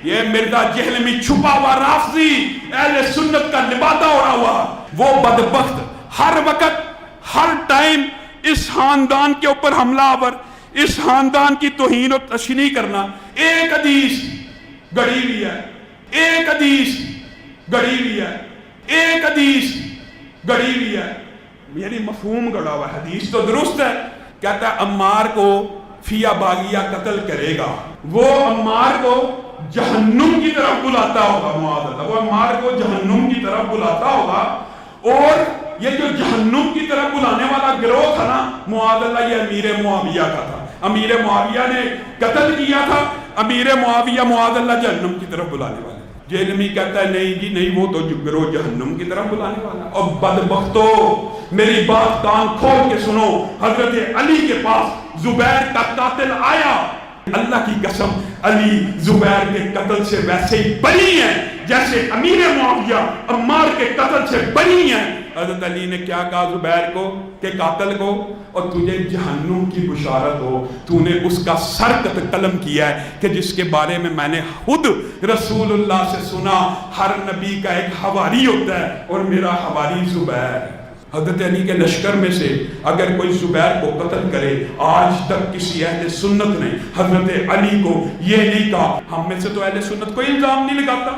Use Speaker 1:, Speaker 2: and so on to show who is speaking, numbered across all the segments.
Speaker 1: یہ مرزا جہلمی چھپا ہوا رافضی اہل سنت کا لبادہ اڑا ہوا، وہ بدبخت ہر وقت ہر ٹائم اس خاندان کے اوپر حملہ آور، اس خاندان کی توہین و تشنیع کرنا۔ ایک حدیث گڑی ہوئی ہے، ایک حدیث گڑی ہوئی ہے، ایک حدیث گڑی ہوئی ہے، یعنی مفہوم گڑا ہوا ہے۔ حدیث تو درست ہے، کہتا ہے عمار کو فیا باغیہ قتل کرے گا، وہ عمار کو جہنم کی طرف بلاتا ہوگا، معاذ اللہ، وہ عمار کو جہنم کی طرف بلاتا ہوگا، اور یہ جو جہنم کی طرف بلانے والا گروہ تھا نا، معاذ اللہ، یہ امیر معاویہ کا تھا۔ امیر معاویہ نے قتل کیا تھا، امیر معاویہ معاذ اللہ جہنم کی طرف بلانے والا۔ جہلمی کہتا ہے نہیں جی نہیں، وہ تو گروہ جہنم کی طرف بلانے والا۔ اور بدبختو، میری بات کان کھول کے سنو، حضرت علی کے پاس زبیر کا قاتل آیا، اللہ کی قسم علی زبیر کے قتل سے ویسے ہی بری ہیں جیسے امیر معاویہ عمار کے قتل سے بری ہیں۔ حضرت علی نے کیا کہا زبیر کو کہ قاتل کو، اور تجھے جہنم کی بشارت ہو، تو نے اس کا سر قلم کیا ہے کہ جس کے بارے میں نے خود رسول اللہ سے سنا، ہر نبی کا ایک حواری ہوتا ہے اور میرا حواری زبیر ہے۔ حضرت علی کے لشکر میں سے اگر کوئی زبیر کو قتل کرے، آج تک کسی اہل سنت نے حضرت علی کو یہ نہیں کہا۔ ہم میں سے تو اہل سنت کوئی الزام نہیں لگاتا۔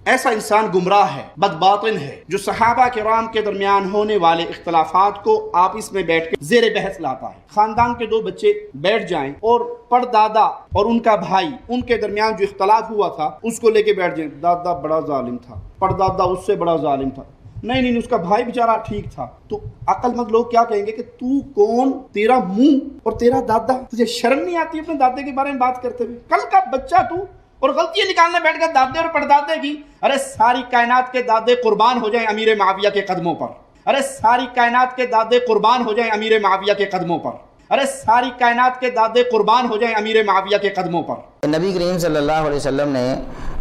Speaker 2: ایسا انسان گمراہ ہے، بدباطن ہے، جو صحابہ کرام کے درمیان ہونے والے اختلافات کو آپس میں بیٹھ کے زیر بحث لاتا ہے۔ خاندان کے دو بچے بیٹھ جائیں اور پردادا اور ان کا بھائی، ان کے درمیان جو اختلاف ہوا تھا اس کو لے کے بیٹھ جائیں، دادا بڑا ظالم تھا، پردادا اس سے بڑا ظالم تھا، نہیں اس کا بھائی بیچارہ ٹھیک تھا، تو عقل مند لوگ کیا کہیں گے کہ تو کون، تیرا منہ اور تیرا دادا، تجھے شرم نہیں آتی اپنے دادے کے بارے میں بات کرتے ہوئے؟ کل کا بچہ تو، اور غلطیاں نکالنے بیٹھ گئے دادے اور پردادے کی۔ ارے ساری کائنات کے دادے قربان ہو جائیں امیر معاویہ کے قدموں پر، ارے ساری کائنات کے دادے قربان ہو جائیں امیر معاویہ کے قدموں پر، ارے ساری کائنات کے دادے قربان ہو جائیں امیر معاویہ کے قدموں پر۔
Speaker 3: نبی کریم صلی اللہ علیہ وسلم نے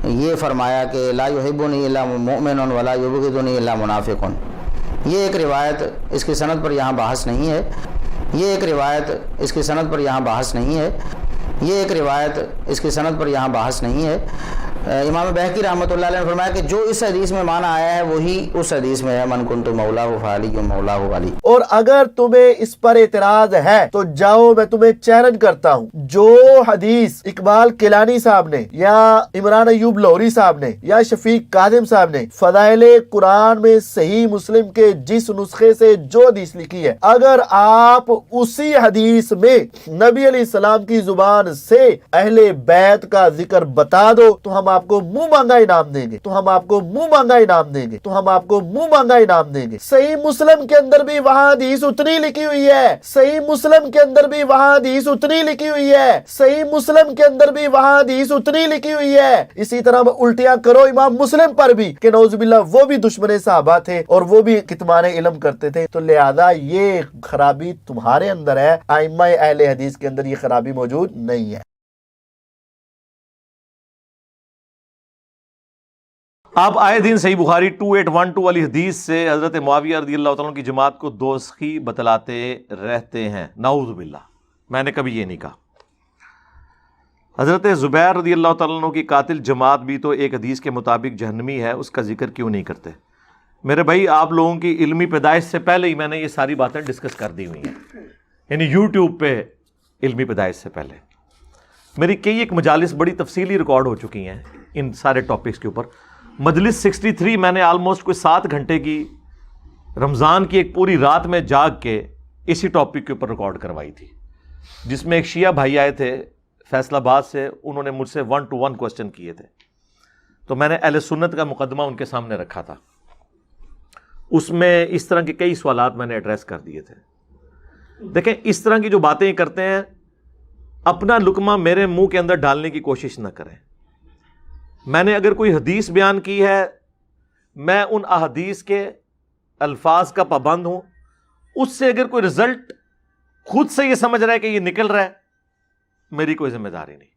Speaker 3: یہ فرمایا کہ لا یحبنی الا مؤمن ولا یبغضنی الا منافق۔ یہ ایک روایت، اس کی سند پر یہاں بحث نہیں ہے، یہ ایک روایت اس کی سند پر یہاں بحث نہیں ہے، یہ ایک روایت اس کی سند پر یہاں بحث نہیں ہے۔ امام بہقی رحمۃ اللہ علیہ نے فرمایا کہ جو اس حدیث میں معنی آیا ہے وہی اس حدیث میں ہے، من کنت مولاہ فعلی مولاہ علی۔
Speaker 4: اور اگر تمہیں اس پر اعتراض ہے تو جاؤ، میں تمہیں چیلنج کرتا ہوں، جو حدیث اقبال کیلانی صاحب نے یا عمران ایوب لاہوری صاحب نے یا شفیق کاظم صاحب نے فضائل قرآن میں صحیح مسلم کے جس نسخے سے جو حدیث لکھی ہے، اگر آپ اسی حدیث میں نبی علیہ السلام کی زبان سے اہل بیت کا ذکر بتا دو تو ہم آپ کو منہ مانگا انعام دیں گے، تو ہم آپ کو منہ مانگا انعام دیں گے، تو ہم آپ کو منہ مانگا انعام دیں گے۔ صحیح مسلم کے اندر بھی وہاں حدیث اتنی لکھی ہوئی ہے، صحیح مسلم کے اندر بھی وہاں حدیث اتنی لکھی ہوئی ہے، صحیح مسلم کے اندر بھی وہاں حدیث اتنی لکھی ہوئی ہے۔ اسی طرح الٹیاں کرو امام مسلم پر بھی کہ نعوذ باللہ وہ بھی دشمن صحابہ تھے اور وہ بھی کتمان علم کرتے تھے، تو لہذا یہ خرابی تمہارے اندر ہے، ائمہ اہل حدیث کے اندر یہ خرابی موجود نہیں ہے۔
Speaker 5: آپ آئے دن صحیح بخاری 2812 والی حدیث سے حضرت معاویہ رضی اللہ تعالیٰ کی جماعت کو دوزخی بتلاتے رہتے ہیں، نعوذ باللہ۔ میں نے کبھی یہ نہیں کہا۔ حضرت زبیر رضی اللہ تعالیٰ کی قاتل جماعت بھی تو ایک حدیث کے مطابق جہنمی ہے، اس کا ذکر کیوں نہیں کرتے؟ میرے بھائی، آپ لوگوں کی علمی پیدائش سے پہلے ہی میں نے یہ ساری باتیں ڈسکس کر دی ہوئی ہیں، یعنی یوٹیوب پہ علمی پیدائش سے پہلے میری کئی ایک مجالس بڑی تفصیلی ریکارڈ ہو چکی ہیں ان سارے ٹاپکس کے اوپر۔ مجلس 63 میں نے آلموسٹ کوئی 7 گھنٹے کی رمضان کی ایک پوری رات میں جاگ کے اسی ٹاپک کے اوپر ریکارڈ کروائی تھی، جس میں ایک شیعہ بھائی آئے تھے فیصل آباد سے، انہوں نے مجھ سے 1 to 1 کوسچن کیے تھے، تو میں نے اہل سنت کا مقدمہ ان کے سامنے رکھا تھا، اس میں اس طرح کے کئی سوالات میں نے ایڈریس کر دیے تھے۔ دیکھیں، اس طرح کی جو باتیں کرتے ہیں، اپنا لقمہ میرے منہ کے اندر ڈالنے کی کوشش نہ کریں۔ میں نے اگر کوئی حدیث بیان کی ہے، میں ان احادیث کے الفاظ کا پابند ہوں، اس سے اگر کوئی رزلٹ خود سے یہ سمجھ رہا ہے کہ یہ نکل رہا ہے، میری کوئی ذمہ داری نہیں۔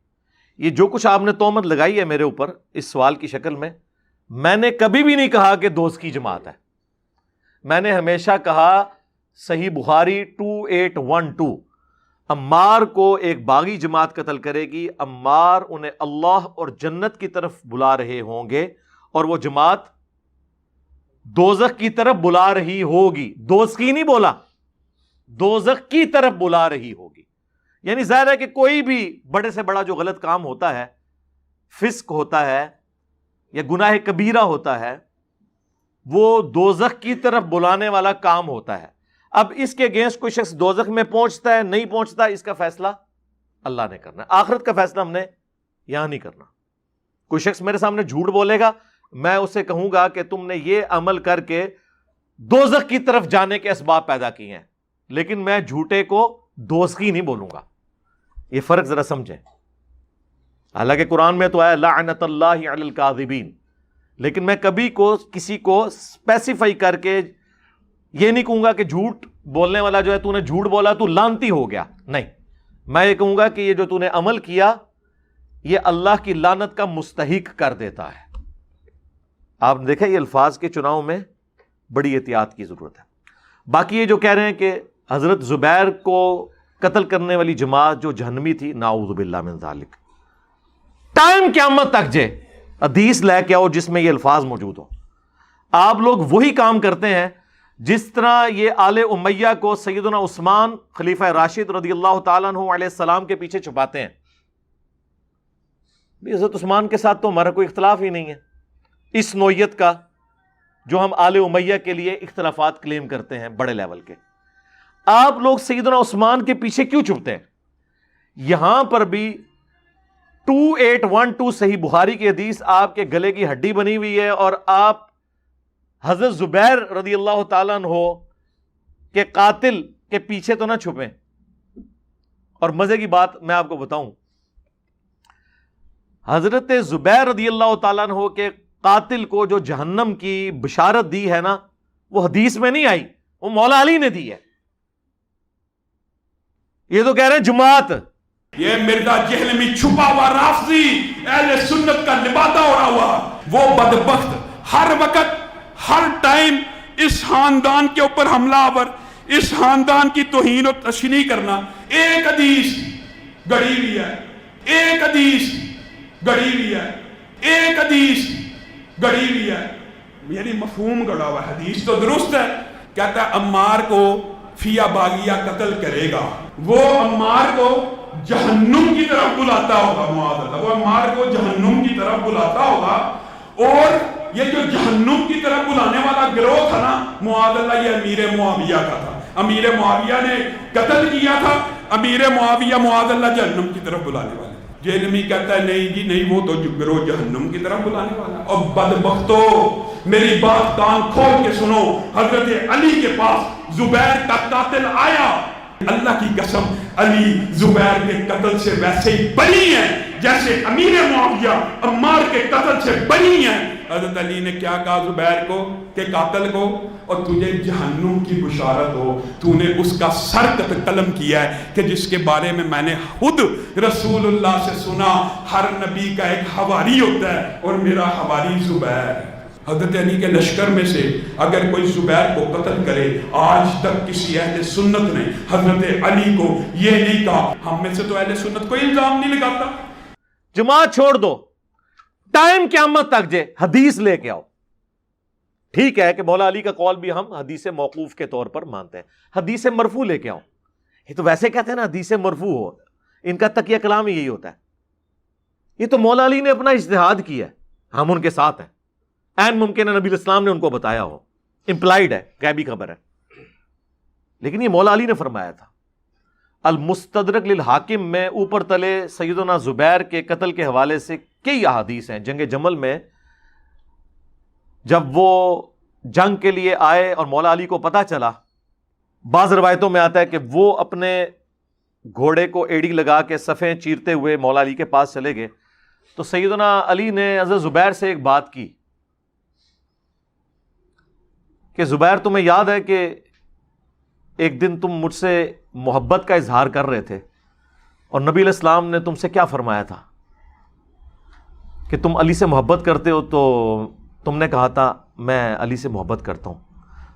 Speaker 5: یہ جو کچھ آپ نے تہمت لگائی ہے میرے اوپر اس سوال کی شکل میں نے کبھی بھی نہیں کہا کہ دوست کی جماعت ہے۔ میں نے ہمیشہ کہا صحیح بخاری 2812، عمار کو ایک باغی جماعت قتل کرے گی، عمار انہیں اللہ اور جنت کی طرف بلا رہے ہوں گے، اور وہ جماعت دوزخ کی طرف بلا رہی ہوگی. دوزخی نہیں بولا، دوزخ کی طرف بلا رہی ہوگی. یعنی ظاہر ہے کہ کوئی بھی بڑے سے بڑا جو غلط کام ہوتا ہے، فسق ہوتا ہے یا گناہ کبیرہ ہوتا ہے، وہ دوزخ کی طرف بلانے والا کام ہوتا ہے. اب اس کے اگینسٹ کوئی شخص دوزخ میں پہنچتا ہے نہیں پہنچتا، اس کا فیصلہ اللہ نے کرنا ہے. آخرت کا فیصلہ ہم نے یہاں نہیں کرنا. کوئی شخص میرے سامنے جھوٹ بولے گا، میں اسے کہوں گا کہ تم نے یہ عمل کر کے دوزخ کی طرف جانے کے اسباب پیدا کیے ہیں، لیکن میں جھوٹے کو دوزخی نہیں بولوں گا. یہ فرق ذرا سمجھیں. حالانکہ قرآن میں تو آیا لعنت اللہ علی الکاذبین، لیکن میں کبھی کسی کو اسپیسیفائی کر کے یہ نہیں کہوں گا کہ جھوٹ بولنے والا جو ہے تو نے جھوٹ بولا تو لعنتی ہو گیا. نہیں، میں یہ کہوں گا کہ یہ جو تو نے عمل کیا یہ اللہ کی لعنت کا مستحق کر دیتا ہے. آپ نے دیکھا یہ الفاظ کے چناؤ میں بڑی احتیاط کی ضرورت ہے. باقی یہ جو کہہ رہے ہیں کہ حضرت زبیر کو قتل کرنے والی جماعت جو جہنمی تھی، نعوذ باللہ من ذالک. ٹائم قیامت تک جے حدیث لے کے آؤ جس میں یہ الفاظ موجود ہو. آپ لوگ وہی کام کرتے ہیں جس طرح یہ آل امیہ کو سیدنا عثمان خلیفہ راشد رضی اللہ تعالیٰ عنہ علیہ السلام کے پیچھے چھپاتے ہیں. حضرت عثمان کے ساتھ تو ہمارا کوئی اختلاف ہی نہیں ہے اس نوعیت کا جو ہم آل امیہ کے لیے اختلافات کلیم کرتے ہیں بڑے لیول کے. آپ لوگ سیدنا عثمان کے پیچھے کیوں چھپتے ہیں؟ یہاں پر بھی 2812 صحیح بخاری کی حدیث آپ کے گلے کی ہڈی بنی ہوئی ہے، اور آپ حضرت زبیر رضی اللہ تعالیٰ عنہ کے قاتل کے پیچھے تو نہ چھپیں. اور مزے کی بات میں آپ کو بتاؤں، حضرت زبیر رضی اللہ تعالیٰ عنہ کے قاتل کو جو جہنم کی بشارت دی ہے نا، وہ حدیث میں نہیں آئی، وہ مولا علی نے دی ہے. یہ تو کہہ رہے ہیں جماعت.
Speaker 1: یہ مرزا جہلمی چھپا ہوا رافضی اہل سنت کا لبادہ اڑا ہوا وہ بدبخت ہر وقت ہر ٹائم اس خاندان کے اوپر حملہ آور، اس خاندان کی توہین و تشنیع کرنا. ایک حدیث گڑی ہوئی ہے، ایک حدیث گڑی ہوئی ہے، ایک حدیث گڑی ہوئی ہے، یعنی مفہوم گڑا ہوا. حدیث تو درست ہے، کہتا ہے عمار کو فیا باغیہ قتل کرے گا، وہ عمار کو جہنم کی طرف بلاتا ہوگا. معاذ اللہ، وہ عمار کو جہنم کی طرف بلاتا ہوگا. اور یہ جو جہنم کی طرف بلانے والا گروہ تھا نا، معاذ اللہ، یہ امیر معاویہ کا تھا. امیر معاویہ نے قتل کیا تھا. امیر معاویہ معاذ اللہ جہنم کی طرف بلانے والے. جہلمی کہتا ہے نہیں جی نہیں، وہ تو گروہ جہنم کی طرف بلانے والا. اور بدبختو میری بات کان کھول کے سنو، حضرت علی کے پاس زبیر کا قاتل آیا. اللہ کی قسم علی زبیر کے قتل سے ویسے ہی بری ہیں جیسے امیر معاویہ عمار کے قتل سے بری ہیں. حضرت علی نے کیا کہا زبیر کو کہ قاتل کو، اور تجھے جہنم کی بشارت ہو، تو نے اس کا سر قلم کیا ہے کہ جس کے بارے میں میں نے خود رسول اللہ سے سنا، ہر نبی کا ایک حواری ہوتا ہے اور میرا حواری زبیر ہے. حضرت علی کے لشکر میں سے اگر کوئی زبیر کو قتل کرے، آج تک کسی اہل سنت نے حضرت علی کو یہ نہیں کہا. ہم میں سے تو اہل سنت کوئی الزام نہیں لگاتا.
Speaker 5: جماعت چھوڑ دو، ٹائم قیامت تک جے حدیث لے کے آؤ. ٹھیک ہے کہ مولا علی کا قول بھی ہم حدیث موقوف کے طور پر مانتے ہیں، حدیث مرفوع لے کے آؤ. یہ تو ویسے کہتے ہیں نا حدیث مرفوع ہو، ان کا تکیہ کلام یہی ہوتا ہے. یہ تو مولا علی نے اپنا اجتہاد کیا ہے، ہم ان کے ساتھ ہیں. این ممکن ہے نبی اسلام نے ان کو بتایا ہو، امپلائیڈ ہے، غیبی خبر ہے، لیکن یہ مولا علی نے فرمایا تھا. المستدرک للحاکم میں اوپر تلے سیدنا زبیر کے قتل کے حوالے سے کئی احادیث ہیں. جنگ جمل میں جب وہ جنگ کے لیے آئے اور مولا علی کو پتہ چلا، بعض روایتوں میں آتا ہے کہ وہ اپنے گھوڑے کو ایڑی لگا کے صفیں چیرتے ہوئے مولا علی کے پاس چلے گئے. تو سیدنا علی نے حضرت زبیر سے ایک بات کی کہ زبیر تمہیں یاد ہے کہ ایک دن تم مجھ سے محبت کا اظہار کر رہے تھے اور نبی علیہ السلام نے تم سے کیا فرمایا تھا کہ تم علی سے محبت کرتے ہو، تو تم نے کہا تھا میں علی سے محبت کرتا ہوں.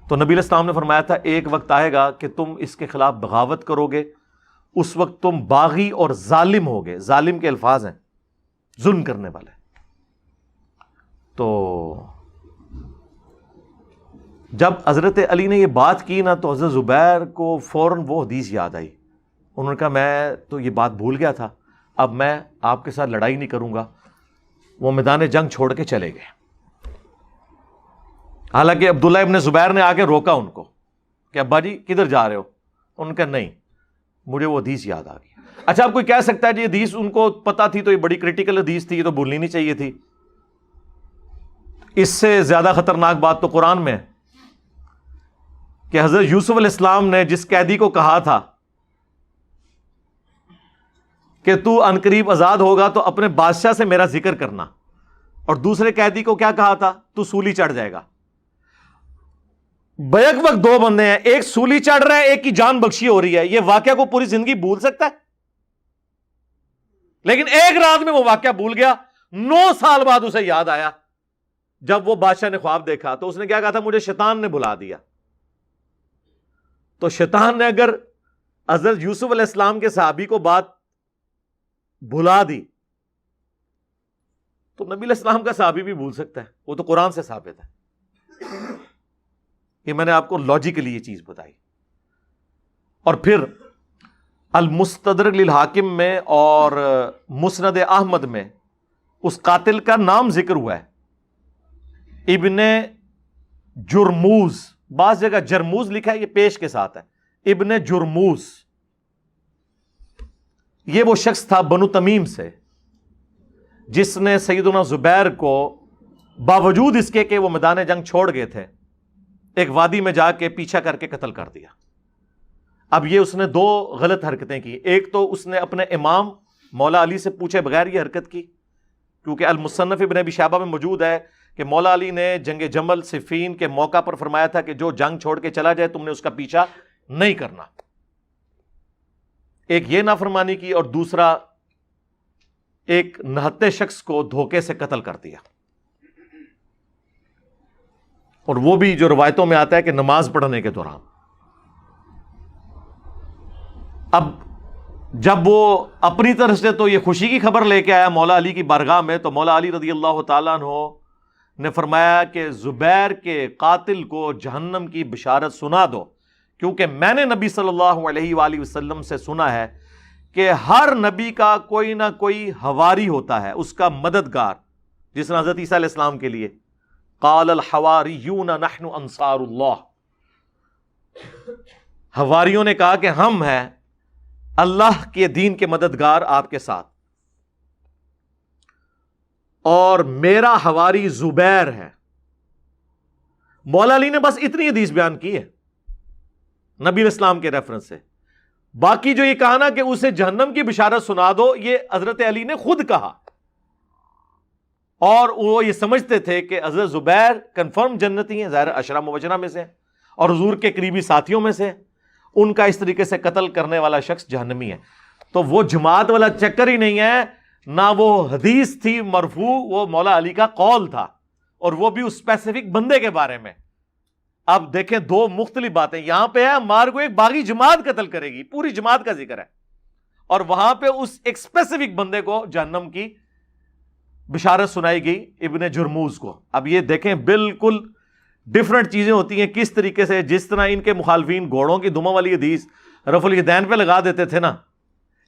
Speaker 5: تو نبی علیہ السلام نے فرمایا تھا ایک وقت آئے گا کہ تم اس کے خلاف بغاوت کرو گے اس وقت تم باغی اور ظالم ہوگے. ظالم کے الفاظ ہیں ظلم کرنے والے. تو جب حضرت علی نے یہ بات کی نا تو حضرت زبیر کو فوراً وہ حدیث یاد آئی. انہوں نے کہا میں تو یہ بات بھول گیا تھا, اب میں آپ کے ساتھ لڑائی نہیں کروں گا. وہ میدان جنگ چھوڑ کے چلے گئے. حالانکہ عبداللہ ابن زبیر نے آ کے روکا ان کو کہ ابا جی کدھر جا رہے ہو. انہوں نے کہا نہیں, مجھے وہ حدیث یاد آ گئی. اچھا اب کوئی کہہ سکتا ہے جی حدیث ان کو پتا تھی تو یہ بڑی کریٹیکل حدیث تھی, یہ تو بھولنی نہیں چاہیے تھی. اس سے زیادہ خطرناک بات تو قرآن میں ہے کہ حضرت یوسف علیہ السلام نے جس قیدی کو کہا تھا کہ تو عنقریب آزاد ہوگا تو اپنے بادشاہ سے میرا ذکر کرنا, اور دوسرے قیدی کو کیا کہا تھا, تو سولی چڑھ جائے گا. بیک وقت دو بندے ہیں, ایک سولی چڑھ رہا ہے, ایک کی جان بخشی ہو رہی ہے. یہ واقعہ کو پوری زندگی بھول سکتا ہے؟ لیکن ایک رات میں وہ واقعہ بھول گیا. 9 سال بعد اسے یاد آیا جب وہ بادشاہ نے خواب دیکھا تو اس نے کیا کہا تھا, مجھے شیطان نے بلا دیا. تو شیطان نے اگر حضرت یوسف علیہ السلام کے صحابی کو بات بھلا دی تو نبی علیہ السلام کا صحابی بھی بھول سکتا ہے. وہ تو قرآن سے ثابت ہے. یہ میں نے آپ کو لاجیکلی یہ چیز بتائی. اور پھر المستدرک للحاکم میں اور مسند احمد میں اس قاتل کا نام ذکر ہوا ہے, ابن جرموز. بعض جگہ جرموز لکھا ہے, یہ پیش کے ساتھ ہے, ابن جرموز. یہ وہ شخص تھا بنو تمیم سے جس نے سیدنا زبیر کو باوجود اس کے کہ وہ میدان جنگ چھوڑ گئے تھے ایک وادی میں جا کے پیچھا کر کے قتل کر دیا. اب یہ اس نے 2 غلط حرکتیں کی. ایک تو اس نے اپنے امام مولا علی سے پوچھے بغیر یہ حرکت کی, کیونکہ المصنف ابن ابی شیبہ میں موجود ہے کہ مولا علی نے جنگ جمل صفین کے موقع پر فرمایا تھا کہ جو جنگ چھوڑ کے چلا جائے تم نے اس کا پیچھا نہیں کرنا. ایک یہ نافرمانی کی, اور دوسرا ایک نہتے شخص کو دھوکے سے قتل کر دیا. اور وہ بھی جو روایتوں میں آتا ہے کہ نماز پڑھنے کے دوران. اب جب وہ اپنی طرف سے تو یہ خوشی کی خبر لے کے آیا مولا علی کی بارگاہ میں, تو مولا علی رضی اللہ تعالیٰ عنہ نے فرمایا کہ زبیر کے قاتل کو جہنم کی بشارت سنا دو, کیونکہ میں نے نبی صلی اللہ علیہ وآلہ وسلم سے سنا ہے کہ ہر نبی کا کوئی نہ کوئی حواری ہوتا ہے, اس کا مددگار. جس نے حضرت عیسیٰ علیہ السلام کے لیے قال الحواریون نحن انصار اللہ, حواریوں نے کہا کہ ہم ہیں اللہ کے دین کے مددگار آپ کے ساتھ, اور میرا حواری زبیر ہے. مولا علی نے بس اتنی حدیث بیان کی ہے نبی علیہ السلام کے ریفرنس سے. باقی جو یہ کہا نا کہ اسے جہنم کی بشارت سنا دو, یہ حضرت علی نے خود کہا, اور وہ یہ سمجھتے تھے کہ حضرت زبیر کنفرم جنتی ہیں, ظاہر عشرہ مبشرہ میں سے ہیں اور حضور کے قریبی ساتھیوں میں سے, ان کا اس طریقے سے قتل کرنے والا شخص جہنمی ہے. تو وہ جماعت والا چکر ہی نہیں ہے, نہ وہ حدیث تھی مرفوع, وہ مولا علی کا قول تھا, اور وہ بھی اس اسپیسیفک بندے کے بارے میں. اب دیکھیں 2 مختلف باتیں. یہاں پہ ہے مار کو ایک باغی جماعت قتل کرے گی, پوری جماعت کا ذکر ہے, اور وہاں پہ اس ایک اسپیسیفک بندے کو جہنم کی بشارت سنائی گئی, ابن جرموز کو. اب یہ دیکھیں بالکل ڈفرنٹ چیزیں ہوتی ہیں کس طریقے سے. جس طرح ان کے مخالفین گھوڑوں کی دموں والی حدیث رفع الیدین پہ لگا دیتے تھے نا,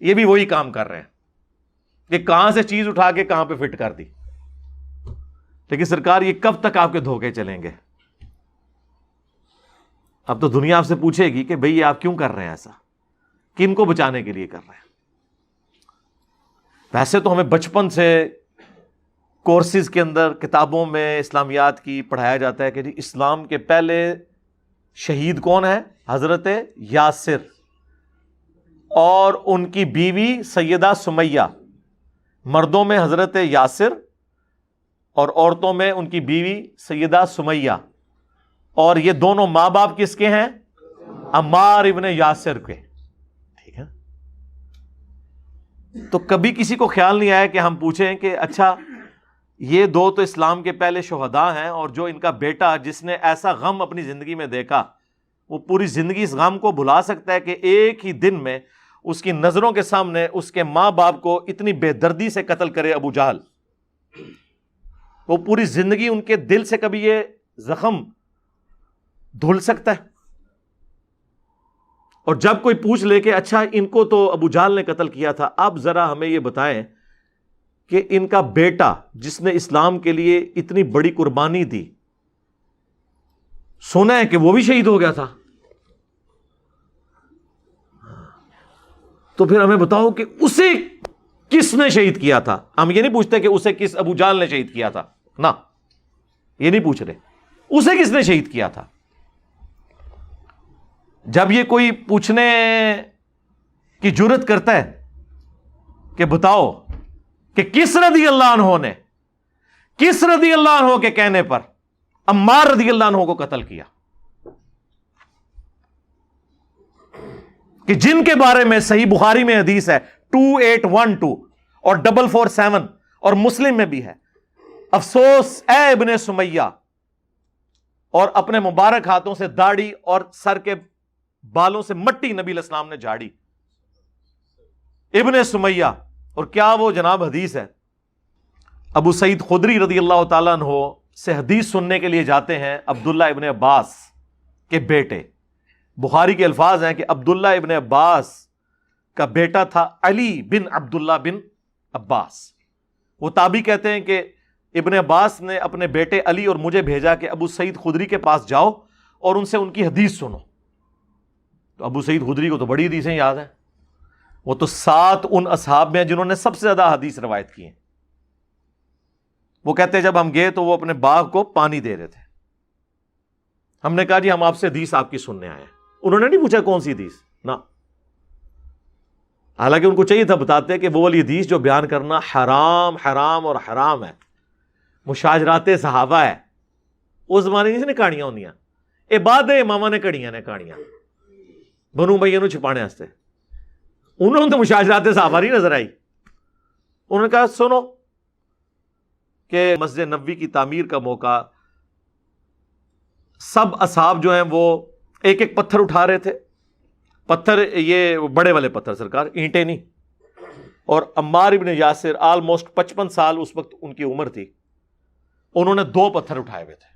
Speaker 5: یہ بھی وہی کام کر رہے ہیں کہ کہاں سے چیز اٹھا کے کہاں پہ فٹ کر دی. لیکن سرکار یہ کب تک آپ کے دھوکے چلیں گے؟ اب تو دنیا آپ سے پوچھے گی کہ بھئی آپ کیوں کر رہے ہیں ایسا, کن کو بچانے کے لیے کر رہے ہیں؟ ویسے تو ہمیں بچپن سے کورسز کے اندر کتابوں میں اسلامیات کی پڑھایا جاتا ہے کہ جی اسلام کے پہلے شہید کون ہے؟ حضرت یاسر اور ان کی بیوی سیدہ سمیہ. مردوں میں حضرت یاسر اور عورتوں میں ان کی بیوی سیدہ سمیہ, اور یہ دونوں ماں باپ کس کے ہیں؟ عمار ابن یاسر کے. ٹھیک ہے, تو کبھی کسی کو خیال نہیں آیا کہ ہم پوچھیں کہ اچھا یہ 2 تو اسلام کے پہلے شہداء ہیں, اور جو ان کا بیٹا جس نے ایسا غم اپنی زندگی میں دیکھا, وہ پوری زندگی اس غم کو بھلا سکتا ہے کہ ایک ہی دن میں اس کی نظروں کے سامنے اس کے ماں باپ کو اتنی بے دردی سے قتل کرے ابو جہل، وہ پوری زندگی ان کے دل سے کبھی یہ زخم دھل سکتا ہے؟ اور جب کوئی پوچھ لے کہ اچھا ان کو تو ابو جہل نے قتل کیا تھا، اب ذرا ہمیں یہ بتائیں کہ ان کا بیٹا جس نے اسلام کے لیے اتنی بڑی قربانی دی، سنا ہے کہ وہ بھی شہید ہو گیا تھا، تو پھر ہمیں بتاؤ کہ اسے کس نے شہید کیا تھا؟ ہم یہ نہیں پوچھتے کہ اسے کس ابو جہل نے شہید کیا تھا، نہ یہ نہیں پوچھ رہے، اسے کس نے شہید کیا تھا؟ جب یہ کوئی پوچھنے کی جرت کرتا ہے کہ بتاؤ کہ کس رضی اللہ عنہ نے، کس رضی اللہ عنہ کے کہنے پر عمار رضی اللہ عنہ کو قتل کیا، کہ جن کے بارے میں صحیح بخاری میں حدیث ہے 2812 اور 447 اور مسلم میں بھی ہے، افسوس اے ابن سمیہ، اور اپنے مبارک ہاتھوں سے داڑھی اور سر کے بالوں سے مٹی نبی علیہ السلام نے جھاڑی، ابن سمیہ۔ اور کیا وہ جناب حدیث ہے، ابو سعید خدری رضی اللہ تعالیٰ عنہ سے حدیث سننے کے لیے جاتے ہیں عبداللہ ابن عباس کے بیٹے، بخاری کے الفاظ ہیں کہ عبداللہ ابن عباس کا بیٹا تھا علی بن عبداللہ بن عباس۔ وہ تابعی کہتے ہیں کہ ابن عباس نے اپنے بیٹے علی اور مجھے بھیجا کہ ابو سعید خدری کے پاس جاؤ اور ان سے ان کی حدیث سنو۔ تو ابو سعید خدری کو تو بڑی حدیثیں یاد ہیں، وہ تو 7 ان اصحاب میں ہیں جنہوں نے سب سے زیادہ حدیث روایت کی ہیں۔ وہ کہتے ہیں جب ہم گئے تو وہ اپنے باغ کو پانی دے رہے تھے، ہم نے کہا جی ہم آپ سے حدیث آپ کی سننے آئے ہیں۔ انہوں نے نہیں پوچھا کون سی حدیث، نہ، حالانکہ ان کو چاہیے تھا بتاتے کہ وہ والی حدیث جو بیان کرنا حرام حرام اور حرام ہے، مشاجرات صحابہ ہے، اس زمانے نہیں کہانیاں ہوندیاں، اے بعد امامہ نے کہڑیاں نے کہانیاں بنو بھائیوں نو چھپانے واسطے، انہوں نے تو مشاجرات صحابہ نہیں نظر آئی۔ انہوں نے کہا سنو کہ مسجد نبوی کی تعمیر کا موقع، سب اصحاب جو ہیں وہ ایک ایک پتھر اٹھا رہے تھے، پتھر یہ بڑے والے پتھر سرکار، اینٹیں نہیں، اور عمار ابن یاسر آلموسٹ 55 سال اس وقت ان کی عمر تھی، انہوں نے 2 پتھر اٹھائے ہوئے تھے۔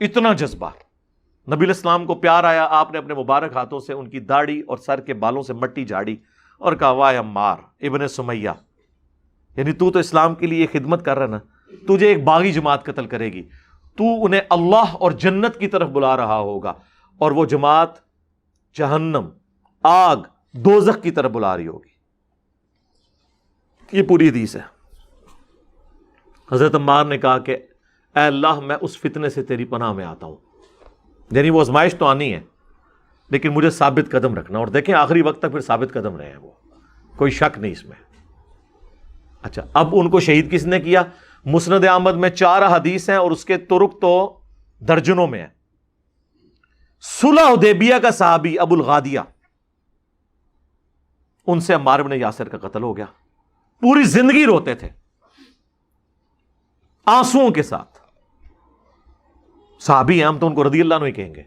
Speaker 5: اتنا جذبہ، نبی علیہ السلام کو پیار آیا، آپ نے اپنے مبارک ہاتھوں سے ان کی داڑھی اور سر کے بالوں سے مٹی جھاڑی اور کہا واہ عمار ابن سمیہ، یعنی تو اسلام کے لیے خدمت کر رہا نا، تجھے ایک باغی جماعت قتل کرے گی، تو انہیں اللہ اور جنت کی طرف بلا رہا ہوگا، اور وہ جماعت جہنم، آگ، دوزخ کی طرف بلا رہی ہوگی۔ یہ پوری حدیث ہے۔ حضرت عمار نے کہا کہ اے اللہ میں اس فتنے سے تیری پناہ میں آتا ہوں، یعنی وہ آزمائش تو آنی ہے لیکن مجھے ثابت قدم رکھنا، اور دیکھیں آخری وقت تک پھر ثابت قدم رہے ہیں، وہ کوئی شک نہیں اس میں۔ اچھا، اب ان کو شہید کس نے کیا؟ مسند احمد میں 4 حدیث ہیں اور اس کے طرق تو درجنوں میں ہیں۔ صلح حدیبیہ کا صحابی ابو الغادیہ، ان سے عمار بن یاسر کا قتل ہو گیا، پوری زندگی روتے تھے آنسوؤں کے ساتھ، صحابی ہیں، ہم تو ان کو رضی اللہ عنہ ہی کہیں گے،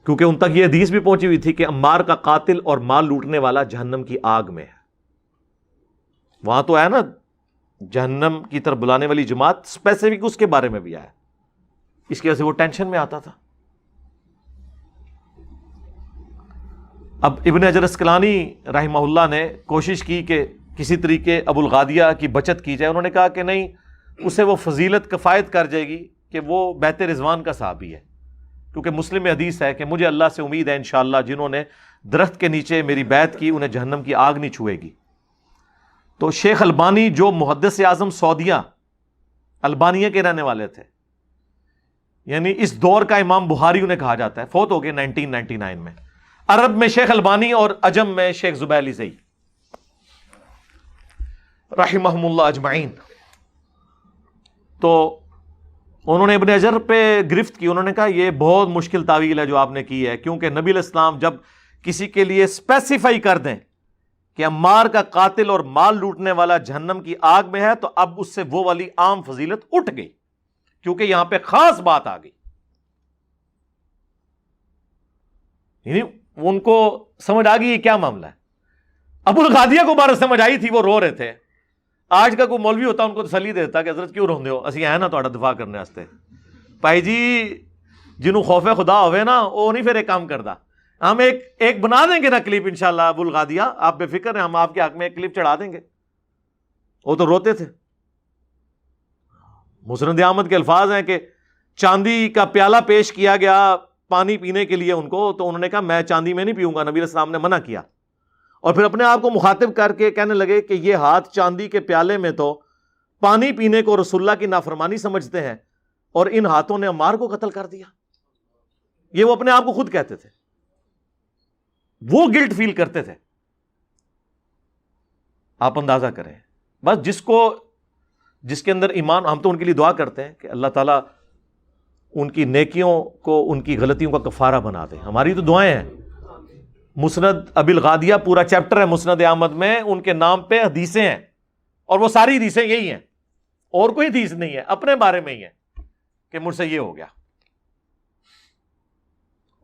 Speaker 5: کیونکہ ان تک یہ حدیث بھی پہنچی ہوئی تھی کہ عمار کا قاتل اور مال لوٹنے والا جہنم کی آگ میں ہے۔ وہاں تو ہے نا جہنم کی طرف بلانے والی جماعت، اسپیسیفک اس کے بارے میں بھی آیا، اس کی وجہ سے وہ ٹینشن میں آتا تھا۔ اب ابن حجر اسقلانی رحمہ اللہ نے کوشش کی کہ کسی طریقے ابو الغادیہ کی بچت کی جائے، انہوں نے کہا کہ نہیں، اسے وہ فضیلت کفایت کر جائے گی کہ وہ بیت رضوان کا صحابی ہے، کیونکہ مسلم میں حدیث ہے کہ مجھے اللہ سے امید ہے انشاءاللہ جنہوں نے درخت کے نیچے میری بیعت کی انہیں جہنم کی آگ نہیں چھوئے گی۔ تو شیخ البانی جو محدث اعظم سعودیہ البانیہ کے رہنے والے تھے، یعنی اس دور کا امام بخاری انہیں کہا جاتا ہے، فوت ہو گئے 1999 میں۔ عرب میں شیخ البانی اور عجم میں شیخ زبیلی زئی رحمہم اللہ اجمعین۔ تو انہوں نے ابن حجر پہ گرفت کی، انہوں نے کہا یہ بہت مشکل تعویل ہے جو آپ نے کی ہے، کیونکہ نبی علیہ السلام جب کسی کے لیے اسپیسیفائی کر دیں کہ عمار کا قاتل اور مال لوٹنے والا جہنم کی آگ میں ہے، تو اب اس سے وہ والی عام فضیلت اٹھ گئی، کیونکہ یہاں پہ خاص بات آ گئی۔ یعنی ان کو سمجھ آ گئی یہ کیا معاملہ ہے. ابو الغادیہ کو بارہ سمجھ آئی تھی, وہ رو رہے تھے. آج کا کوئی مولوی ہوتا ان کو تسلی دیتا کہ حضرت کیوں روندے ہو, اسی ہیں نا تہاڈا دفاع کرنے واسطے. بھائی جی جنہوں خوف خدا ہوئے نا وہ نہیں پھر ایک کام کرتا. ہم ایک بنا دیں گے نا کلپ انشاءاللہ ابو الغادیہ, آپ بے فکر ہیں, ہم آپ کے حق میں ایک کلپ چڑھا دیں گے. وہ تو روتے تھے. مسند احمد کے الفاظ ہیں کہ چاندی کا پیالہ پیش کیا گیا پانی پینے کے لیے ان کو, تو انہوں نے کہا میں چاندی میں نہیں پیوں گا, نبی علیہ السلام نے منع کیا. اور پھر اپنے آپ کو مخاطب کر کے کہنے لگے کہ یہ ہاتھ چاندی کے پیالے میں تو پانی پینے کو رسول اللہ کی نافرمانی سمجھتے ہیں, اور ان ہاتھوں نے عمار کو قتل کر دیا. یہ وہ اپنے آپ کو خود کہتے تھے, وہ گلٹ فیل کرتے تھے. آپ اندازہ کریں بس جس کے اندر ایمان, ہم تو ان کے لیے دعا کرتے ہیں کہ اللہ تعالیٰ ان کی نیکیوں کو ان کی غلطیوں کا کفارہ بنا دے. ہماری تو دعائیں ہیں. مسند ابی الغادیہ پورا چیپٹر ہے مسند احمد میں, ان کے نام پہ حدیثیں ہیں, اور وہ ساری حدیثیں یہی ہیں, اور کوئی حدیث نہیں ہے, اپنے بارے میں ہی ہے کہ مجھ سے یہ ہو گیا.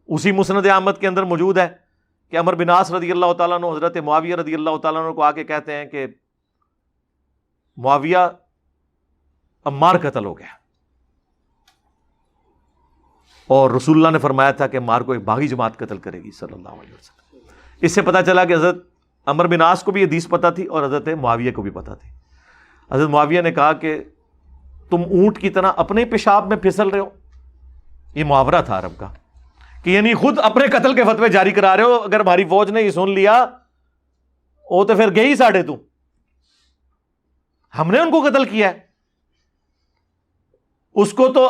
Speaker 5: اسی مسند احمد کے اندر موجود ہے کہ عمر بن عاص رضی اللہ تعالیٰ عنہ حضرت معاویہ رضی اللہ تعالیٰ عنہ کو آ کے کہتے ہیں کہ معاویہ عمار قتل ہو گیا, اور رسول اللہ نے فرمایا تھا کہ عمار کو ایک باغی جماعت قتل کرے گی صلی اللہ علیہ وسلم. اس سے پتہ چلا کہ حضرت عمر بن عاص کو بھی حدیث پتہ تھی اور حضرت معاویہ کو بھی پتہ تھی. حضرت معاویہ نے کہا کہ تم اونٹ کی طرح اپنے پیشاب میں پھسل رہے ہو. یہ محاورہ تھا عرب کا کہ یعنی خود اپنے قتل کے فتوے جاری کرا رہے ہو, اگر ہماری فوج نے یہ سن لیا وہ تو پھر گئی ساڑھے, تو ہم نے ان کو قتل کیا ہے, اس کو تو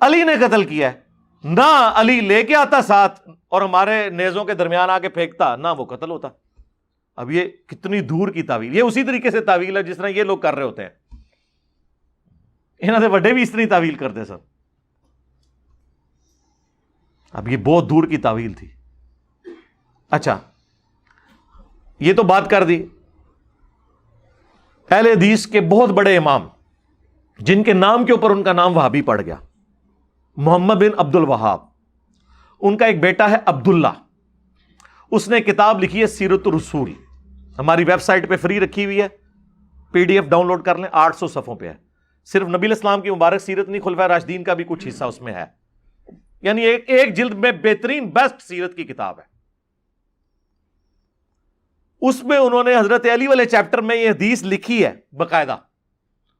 Speaker 5: علی نے قتل کیا ہے. نہ علی لے کے آتا ساتھ اور ہمارے نیزوں کے درمیان آ کے پھینکتا, نہ وہ قتل ہوتا. اب یہ کتنی دور کی تعویل, یہ اسی طریقے سے تعویل ہے جس طرح یہ لوگ کر رہے ہوتے ہیں. انہوں نے بڑے بھی اس طرح تعویل کرتے سب. اب یہ بہت دور کی تعویل تھی. اچھا یہ تو بات کر دی اہل حدیث کے بہت بڑے امام جن کے نام کے اوپر ان کا نام وہابی پڑ گیا. محمد بن عبد الوہاب, ان کا ایک بیٹا ہے عبداللہ, اس نے کتاب لکھی ہے سیرت الرسول, ہماری ویب سائٹ پہ فری رکھی ہوئی ہے, P D F download کر لیں, 800 صفحوں پہ ہے. صرف نبی علیہ السلام کی مبارک سیرت نہیں, خلفائے راشدین کا بھی کچھ حصہ اس میں ہے, یعنی ایک جلد میں بہترین بیسٹ سیرت کی کتاب ہے. اس میں انہوں نے حضرت علی والے چیپٹر میں یہ حدیث لکھی ہے باقاعدہ.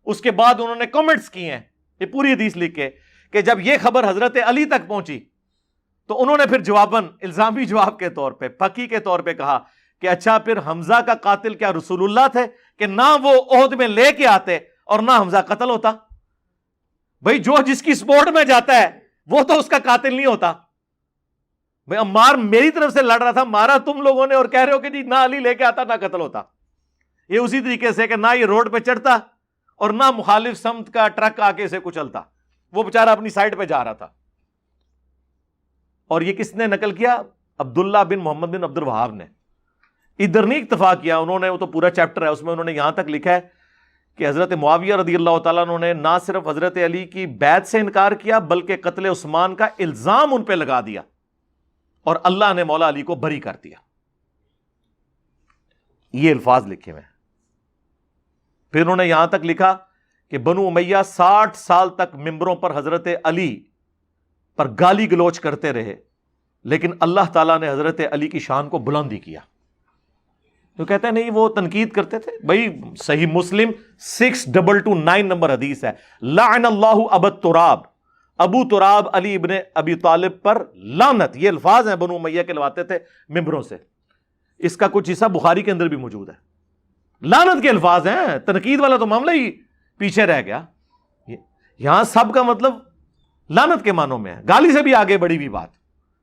Speaker 5: اس کے بعد انہوں نے کمنٹس کیے ہیں یہ پوری حدیث لکھ کے کہ جب یہ خبر حضرت علی تک پہنچی تو انہوں نے پھر جواباً الزامی جواب کے طور پہ پکی کے طور پہ کہا کہ اچھا پھر حمزہ کا قاتل کیا رسول اللہ تھے کہ نہ وہ عہد میں لے کے آتے اور نہ حمزہ قتل ہوتا. بھئی جو جس کی سپورٹ میں جاتا ہے وہ تو اس کا قاتل نہیں ہوتا. بھئی عمار میری طرف سے لڑ رہا تھا, مارا تم لوگوں نے, اور کہہ رہے ہو کہ جی نہ علی لے کے آتا نہ قتل ہوتا. یہ اسی طریقے سے کہ نہ یہ روڈ پہ چڑھتا اور نہ مخالف سمت کا ٹرک آ کے اسے کچلتا, وہ بیچارہ اپنی سائڈ پہ جا رہا تھا. اور یہ کس نے نقل کیا؟ عبداللہ بن محمد بن عبد الوہاب نے. ادھر نہیں اکتفا کیا انہوں نے, وہ تو پورا چیپٹر ہے اس میں انہوں نے یہاں تک لکھا ہے کہ حضرت معاویہ رضی اللہ تعالیٰ عنہ نے نہ صرف حضرت علی کی بیعت سے انکار کیا بلکہ قتل عثمان کا الزام ان پہ لگا دیا, اور اللہ نے مولا علی کو بری کر دیا. یہ الفاظ لکھے ہوئے ہیں. پھر انہوں نے یہاں تک لکھا کہ بنو امیہ 60 سال تک ممبروں پر حضرت علی پر گالی گلوچ کرتے رہے, لیکن اللہ تعالیٰ نے حضرت علی کی شان کو بلندی کیا. تو کہتے ہیں نہیں وہ تنقید کرتے تھے. بھائی صحیح مسلم 6229 نمبر حدیث ہے, لعن اللہ ابو تراب, ابو تراب علی ابن ابی طالب پر لعنت. یہ الفاظ ہیں بنو امیہ کے لواتے تھے ممبروں سے. اس کا کچھ حصہ بخاری کے اندر بھی موجود ہے. لعنت کے الفاظ ہیں, تنقید والا تو معاملہ ہی پیچھے رہ گیا. یہاں سب کا مطلب لعنت کے معنوں میں ہے, گالی سے بھی آگے بڑھی ہوئی بات.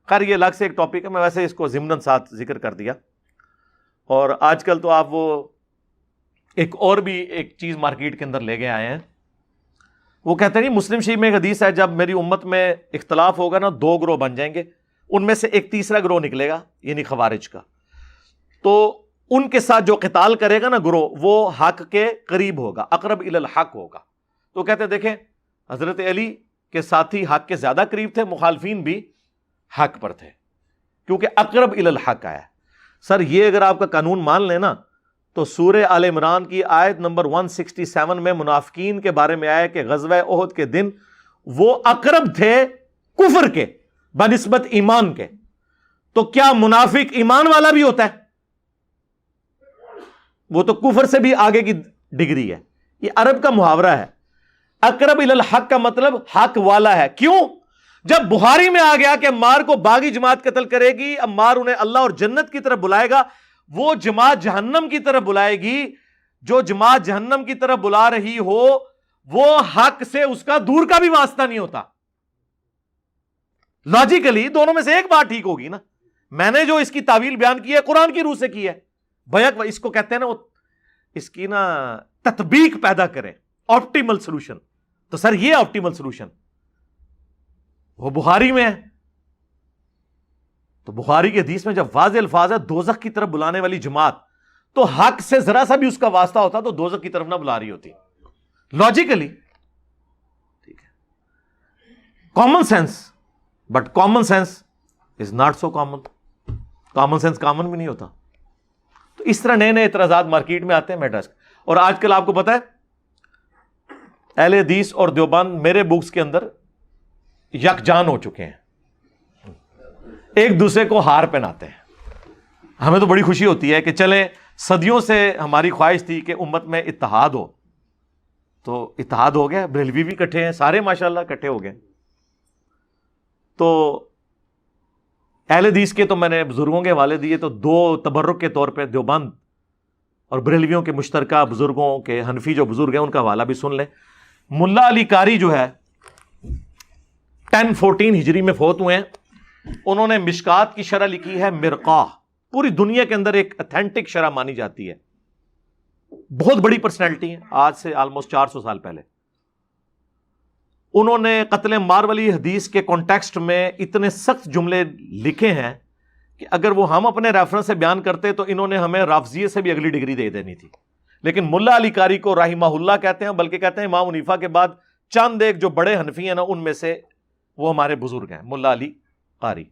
Speaker 5: خیر یہ الگ سے ایک ٹاپک ہے, میں ویسے اس کو ضمناً ساتھ ذکر کر دیا. اور آج کل تو آپ وہ ایک اور بھی ایک چیز مارکیٹ کے اندر لے کے آئے ہیں. وہ کہتے ہیں مسلم شریف میں ایک حدیث ہے جب میری امت میں اختلاف ہوگا نا 2 گروہ بن جائیں گے, ان میں سے ایک تیسرا گروہ نکلے گا یعنی خوارج کا, تو ان کے ساتھ جو قتال کرے گا نا گروہ وہ حق کے قریب ہوگا, اقرب الی الحق ہوگا. تو کہتے ہیں دیکھیں حضرت علی کے ساتھی حق کے زیادہ قریب تھے, مخالفین بھی حق پر تھے. کیونکہ اقرب الی الحق آیا. سر یہ اگر آپ کا قانون مان لینا تو سورہ آل عمران کی آیت نمبر 167 میں منافقین کے بارے میں آیا کہ غزوہ احد کے دن وہ اقرب تھے کفر کے بنسبت ایمان کے. تو کیا منافق ایمان والا بھی ہوتا ہے؟ وہ تو کفر سے بھی آگے کی ڈگری ہے. یہ عرب کا محاورہ ہے. اقرب الی الحق کا مطلب حق والا ہے. کیوں؟ جب بخاری میں آ گیا کہ عمار کو باغی جماعت قتل کرے گی، عمار انہیں اللہ اور جنت کی طرف بلائے گا، وہ جماعت جہنم کی طرف بلائے گی. جو جماعت جہنم کی طرف بلا رہی ہو وہ حق سے اس کا دور کا بھی واسطہ نہیں ہوتا. لاجیکلی دونوں میں سے ایک بات ٹھیک ہوگی نا. میں نے جو اس کی تعویل بیان کی ہے قرآن کی روح سے کی ہے. بیک اس کو کہتے ہیں نا، وہ اس کی نا تطبیق پیدا کریں، آپٹیمل سولوشن. تو سر یہ آپٹیمل سولوشن وہ بخاری میں ہے. تو بخاری کی حدیث میں جب واضح الفاظ ہے دوزخ کی طرف بلانے والی جماعت، تو حق سے ذرا سا بھی اس کا واسطہ ہوتا تو دوزخ کی طرف نہ بلا رہی ہوتی لاجیکلی. ٹھیک ہے، common sense. But common sense is not so common. Common sense common بھی نہیں ہوتا. تو اس طرح نئے نئے اعتراضات مارکیٹ میں آتے ہیں میڈرس. اور آج کل آپ کو پتا ہے اہل حدیث اور دیوبند میرے بکس کے اندر یکجان ہو چکے ہیں، ایک دوسرے کو ہار پہناتے ہیں. ہمیں تو بڑی خوشی ہوتی ہے کہ چلیں، صدیوں سے ہماری خواہش تھی کہ امت میں اتحاد ہو، تو اتحاد ہو گیا. بریلوی بھی اکٹھے ہیں، سارے ماشاءاللہ اکٹھے ہو گئے. تو اہل حدیث کے تو میں نے بزرگوں کے حوالے دیے، تو دو تبرک کے طور پہ دیوبند اور بریلویوں کے مشترکہ بزرگوں کے، حنفی جو بزرگ ہیں ان کا حوالہ بھی سن لیں. ملا علی قاری جو ہے 1014 ہجری میں فوت ہوئے ہیں. انہوں نے مشکات کی شرح لکھی ہے مرقاہ. پوری دنیا کے اندر ایک اتھینٹک شرح مانی جاتی ہے. بہت بڑی پرسنالٹی ہے، آج سے آلموسٹ 400 سال پہلے. انہوں نے قتل عمار والی حدیث کے کانٹیکسٹ میں اتنے سخت جملے لکھے ہیں کہ اگر وہ ہم اپنے ریفرنس سے بیان کرتے تو انہوں نے ہمیں رافضیہ سے بھی اگلی ڈگری دے دینی تھی. لیکن ملا علی قاری کو رحمہ اللہ کہتے ہیں، بلکہ کہتے ہیں امام حنیفہ کے بعد چند ایک جو بڑے حنفی ہیں نا ان میں سے وہ ہمارے بزرگ ہیں، ملا علی قاری.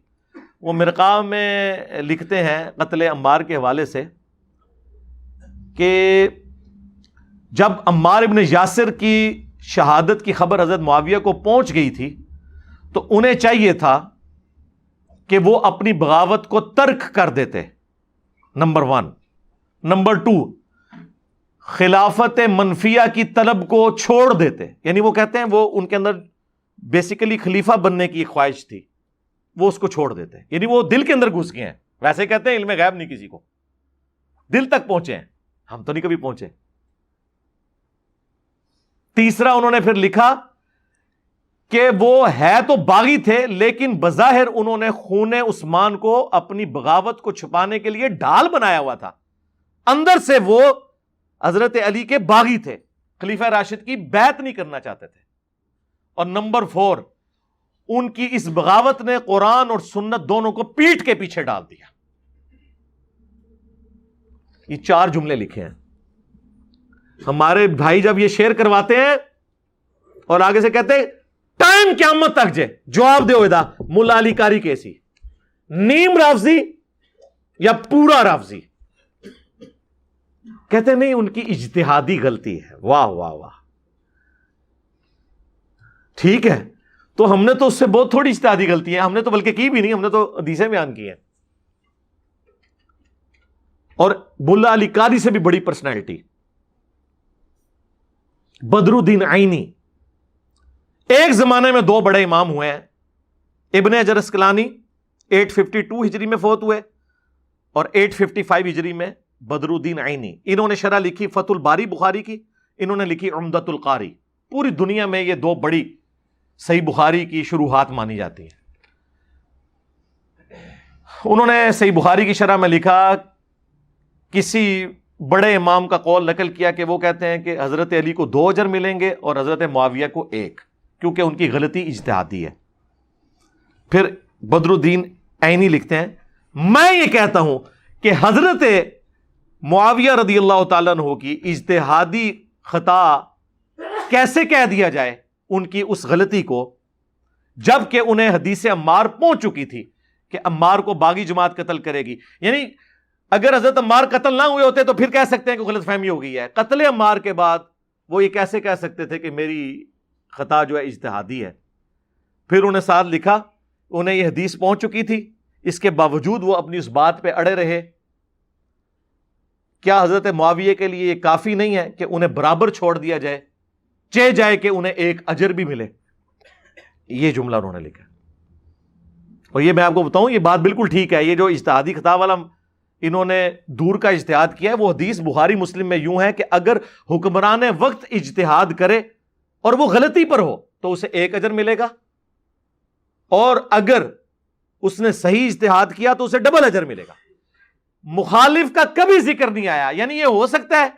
Speaker 5: وہ مرقاہ میں لکھتے ہیں قتل عمار کے حوالے سے کہ جب عمار ابن یاسر کی شہادت کی خبر حضرت معاویہ کو پہنچ گئی تھی تو انہیں چاہیے تھا کہ وہ اپنی بغاوت کو ترک کر دیتے، نمبر 1. نمبر 2، خلافت منفیہ کی طلب کو چھوڑ دیتے. یعنی وہ کہتے ہیں وہ ان کے اندر بیسیکلی خلیفہ بننے کی خواہش تھی، وہ اس کو چھوڑ دیتے. یعنی وہ دل کے اندر گھس گئے ہیں. ویسے کہتے ہیں علم غیب نہیں کسی کو، دل تک پہنچے ہیں، ہم تو نہیں کبھی پہنچے. تیسرا انہوں نے پھر لکھا کہ وہ ہے تو باغی تھے لیکن بظاہر انہوں نے خون عثمان کو اپنی بغاوت کو چھپانے کے لیے ڈھال بنایا ہوا تھا، اندر سے وہ حضرت علی کے باغی تھے، خلیفہ راشد کی بیعت نہیں کرنا چاہتے تھے. اور نمبر 4، ان کی اس بغاوت نے قرآن اور سنت دونوں کو پیٹھ کے پیچھے ڈال دیا. یہ 4 جملے لکھے ہیں. ہمارے بھائی جب یہ شیئر کرواتے ہیں اور آگے سے کہتے ہیں ٹائم قیامت تک جواب دے ہوئے ملا علی قاری کیسی، نیم رافضی یا پورا رافضی؟ کہتے نہیں ان کی اجتہادی غلطی ہے. واہ واہ واہ، ٹھیک ہے. تو ہم نے تو اس سے بہت تھوڑی اجتہادی غلطی ہے، ہم نے تو بلکہ کی بھی نہیں، ہم نے تو حدیثیں بیان کی ہیں. اور ملا علی قاری سے بھی بڑی پرسنالٹی بدر الدین عینی. ایک زمانے میں 2 بڑے امام ہوئے ہیں. ابن حجر اسقلانی 852 ہجری میں فوت ہوئے اور 855 ہجری میں بدر الدین عینی. انہوں نے شرح لکھی فتح الباری بخاری کی، انہوں نے لکھی عمدۃ القاری. پوری دنیا میں یہ 2 بڑی صحیح بخاری کی شروحات مانی جاتی ہیں. انہوں نے صحیح بخاری کی شرح میں لکھا، کسی بڑے امام کا قول نقل کیا کہ وہ کہتے ہیں کہ حضرت علی کو 2 اجر ملیں گے اور حضرت معاویہ کو 1، کیونکہ ان کی غلطی اجتہادی ہے. پھر بدر الدین عینی لکھتے ہیں، میں یہ کہتا ہوں کہ حضرت معاویہ رضی اللہ تعالیٰ عنہ کی اجتہادی خطا کیسے کہہ دیا جائے ان کی اس غلطی کو، جب کہ انہیں حدیث عمار پہنچ چکی تھی کہ عمار کو باغی جماعت قتل کرے گی. یعنی اگر حضرت عمار قتل نہ ہوئے ہوتے تو پھر کہہ سکتے ہیں کہ غلط فہمی ہو گئی ہے. قتل عمار کے بعد وہ یہ کیسے کہہ سکتے تھے کہ میری خطا جو ہے اجتہادی ہے؟ پھر انہیں ساتھ لکھا, انہیں یہ حدیث پہنچ چکی تھی, اس کے باوجود وہ اپنی اس بات پہ اڑے رہے. کیا حضرت معاویہ کے لیے یہ کافی نہیں ہے کہ انہیں برابر چھوڑ دیا جائے, چہ جائے کہ انہیں ایک اجر بھی ملے؟ یہ جملہ انہوں نے لکھا. اور یہ میں آپ کو بتاؤں, یہ بات بالکل ٹھیک ہے. یہ جو اجتہادی خطا والا انہوں نے دور کا اجتہاد کیا ہے, وہ حدیث بخاری مسلم میں یوں ہے کہ اگر حکمران وقت اجتہاد کرے اور وہ غلطی پر ہو تو اسے ایک اجر ملے گا, اور اگر اس نے صحیح اجتہاد کیا تو اسے ڈبل اجر ملے گا. مخالف کا کبھی ذکر نہیں آیا. یعنی یہ ہو سکتا ہے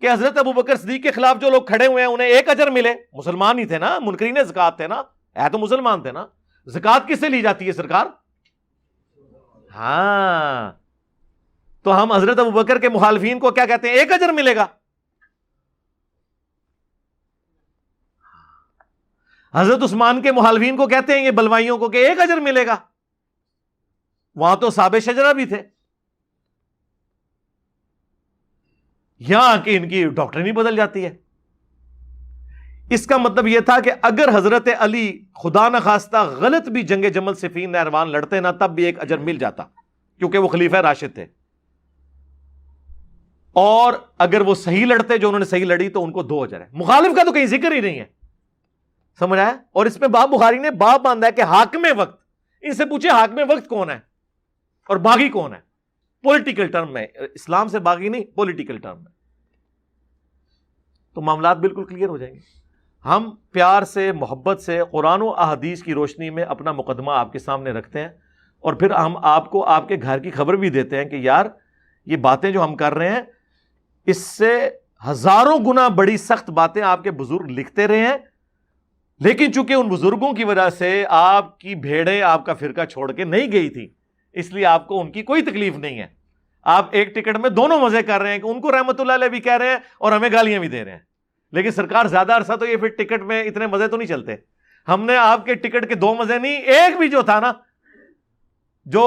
Speaker 5: کہ حضرت ابوبکر صدیق کے خلاف جو لوگ کھڑے ہوئے ہیں انہیں ایک اجر ملے, مسلمان ہی تھے نا, منکرین زکات تھے نا, ہے تو مسلمان تھے نا. زکات کس سے لی جاتی ہے سرکار؟ ہاں, تو ہم حضرت ابوبکر کے مخالفین کو کیا کہتے ہیں؟ ایک اجر ملے گا. حضرت عثمان کے مخالفین کو کہتے ہیں یہ بلوائیوں کو کہ ایک اجر ملے گا. وہاں تو صحابہ شجرہ بھی تھے. یہاں کہ ان کی ڈاکٹرن ہی بدل جاتی ہے. اس کا مطلب یہ تھا کہ اگر حضرت علی خدا نخواستہ غلط بھی جنگ جمل صفین نہروان لڑتے نا تب بھی ایک اجر مل جاتا, کیونکہ وہ خلیفہ راشد تھے. اور اگر وہ صحیح لڑتے, جو انہوں نے صحیح لڑی, تو ان کو 2 اجر ہے. مخالف کا تو کہیں ذکر ہی نہیں ہے, سمجھ آیا؟ اور اس میں باب بخاری نے باب باندھا ہے کہ حاکم وقت. ان سے پوچھے حاکم وقت کون ہے اور باغی کون ہے, پولیٹیکل ٹرم میں. اسلام سے باغی نہیں, پولیٹیکل ٹرم میں. تو معاملات بالکل کلیئر ہو جائیں گے. ہم پیار سے, محبت سے, قرآن و احادیث کی روشنی میں اپنا مقدمہ آپ کے سامنے رکھتے ہیں, اور پھر ہم آپ کو آپ کے گھر کی خبر بھی دیتے ہیں کہ یار یہ باتیں جو ہم کر رہے ہیں اس سے ہزاروں گنا بڑی سخت باتیں آپ کے بزرگ لکھتے رہے ہیں, لیکن چونکہ ان بزرگوں کی وجہ سے آپ کی بھیڑیں آپ کا فرقہ چھوڑ کے نہیں گئی تھی, اس لیے آپ کو ان کی کوئی تکلیف نہیں ہے. آپ ایک ٹکٹ میں دونوں مزے کر رہے ہیں کہ ان کو رحمت اللہ علیہ بھی کہہ رہے ہیں اور ہمیں گالیاں بھی دے رہے ہیں. لیکن سرکار زیادہ عرصہ تو یہ پھر ٹکٹ میں اتنے مزے تو نہیں چلتے. ہم نے آپ کے ٹکٹ کے 2 مزے نہیں, ایک بھی جو تھا نا, جو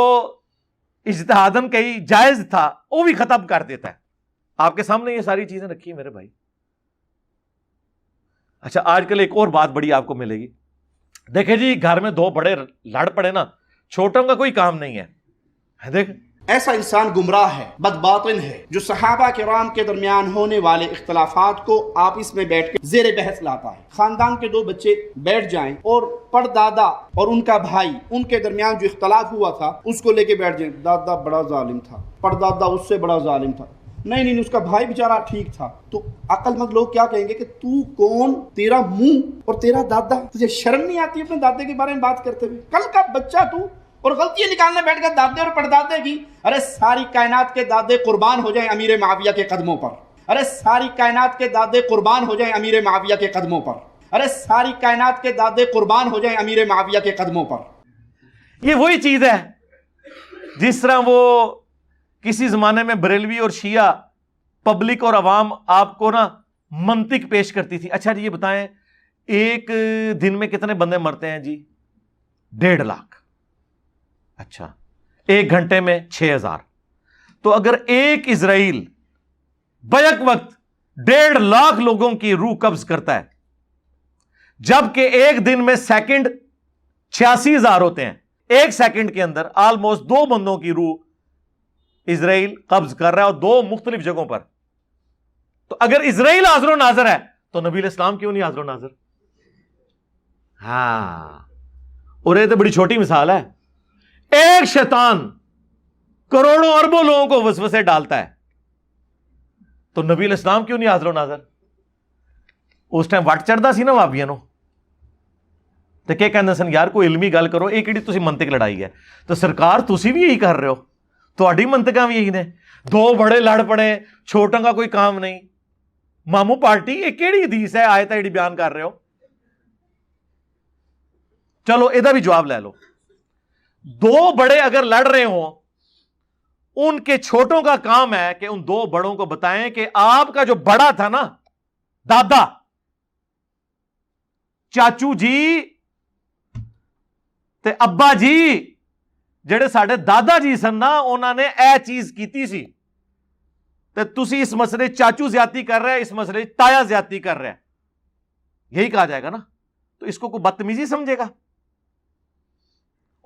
Speaker 5: اجتہاداً کہیں جائز تھا, وہ بھی ختم کر دیتا ہے. آپ کے سامنے یہ ساری چیزیں رکھی ہیں میرے بھائی. اچھا, آج کل ایک اور بات بڑی آپ کو ملے گی. دیکھیں جی, گھر میں 2 بڑے لڑ پڑے نا, چھوٹوں کا کوئی کام نہیں ہے. دیکھ,
Speaker 2: ایسا انسان گمراہ ہے, بدباطن ہے, جو صحابہ کرام کے درمیان ہونے والے اختلافات کو آپس میں بیٹھ کے زیر بحث لاتا ہے. خاندان کے 2 بچے بیٹھ جائیں اور پردادا اور ان کا بھائی, ان کے درمیان جو اختلاف ہوا تھا اس کو لے کے بیٹھ جائیں. دادا بڑا ظالم تھا, پردادا اس سے بڑا ظالم تھا. نہیں, اس کا بھائی بیچارہ ٹھیک تھا. تو عقل مند لوگ کیا کہیں گے کہ تو کون, تیرا منہ اور تیرا دادا, تجھے شرم نہیں آتی اپنے دادے کے بارے میں بات کرتے ہوئے؟ کل کا بچہ تو, اور غلطیاں نکالنے بیٹھ گئے دادے اور پردادے کی. ارے ساری کائنات کے دادے قربان ہو جائیں امیر معاویہ کے قدموں پر. ارے ساری کائنات کے دادے قربان ہو جائیں امیر معاویہ کے قدموں پر. ارے ساری کائنات کے دادے قربان ہو جائیں امیر معاویہ کے قدموں پر.
Speaker 5: یہ وہی چیز ہے جس طرح وہ کسی زمانے میں بریلوی اور شیعہ پبلک اور عوام آپ کو نا منطق پیش کرتی تھی. اچھا جی یہ بتائیں, ایک دن میں کتنے بندے مرتے ہیں جی؟ 1.5 لاکھ. اچھا, 1 گھنٹے میں 6000. تو اگر ایک اسرائیل بیک وقت 1.5 لاکھ لوگوں کی روح قبض کرتا ہے, جبکہ ایک دن میں سیکنڈ 86,000 ہوتے ہیں, 1 سیکنڈ کے اندر آلموسٹ 2 بندوں کی روح اسرائیل قبض کر رہا ہے, اور 2 مختلف جگہوں پر. تو اگر اسرائیل حاضر و ناظر ہے تو نبی علیہ السلام کیوں نہیں حاضر و ناظر؟ ہاں, اور یہ تو بڑی چھوٹی مثال ہے. ایک شیطان کروڑوں اربوں لوگوں کو وسوسے ڈالتا ہے, تو نبی علیہ السلام کیوں نہیں حاضر و ناظر؟ اس ٹائم وٹ چڑھتا سی نا وابیاں نو, تو کیا کہندے سن یار کوئی علمی گل کرو, یہ کیڑی تسی منطق لڑائی ہے. تو سرکار تسی بھی یہی کر رہے ہو, تہاڈی منطقاں بھی یہی نے. 2 بڑے لڑ پڑے, چھوٹوں کا کوئی کام نہیں. مامو پارٹی یہ کیڑی حدیث ہے آیت ہے جڑی بیان کر رہے ہو؟ چلو یہ بھی جواب لے لو. 2 بڑے اگر لڑ رہے ہوں, ان کے چھوٹوں کا کام ہے کہ ان 2 بڑوں کو بتائیں کہ آپ کا جو بڑا تھا نا, دادا, چاچو جی تے ابا جی, ਜਿਹੜੇ ਸਾਡੇ ਦਾਦਾ ਜੀ ਸਨ ਨਾ, ਉਹਨਾਂ ਨੇ ਇਹ ਚੀਜ਼ ਕੀਤੀ ਸੀ, ਤੇ ਤੁਸੀਂ ਇਸ مسئلے چاچو زیادتی کر رہے ہیں, اس مسئلے تایا زیادتی کر رہے ہیں, یہی کہا جائے گا نا. تو اس کو کوئی بدتمیزی سمجھے گا؟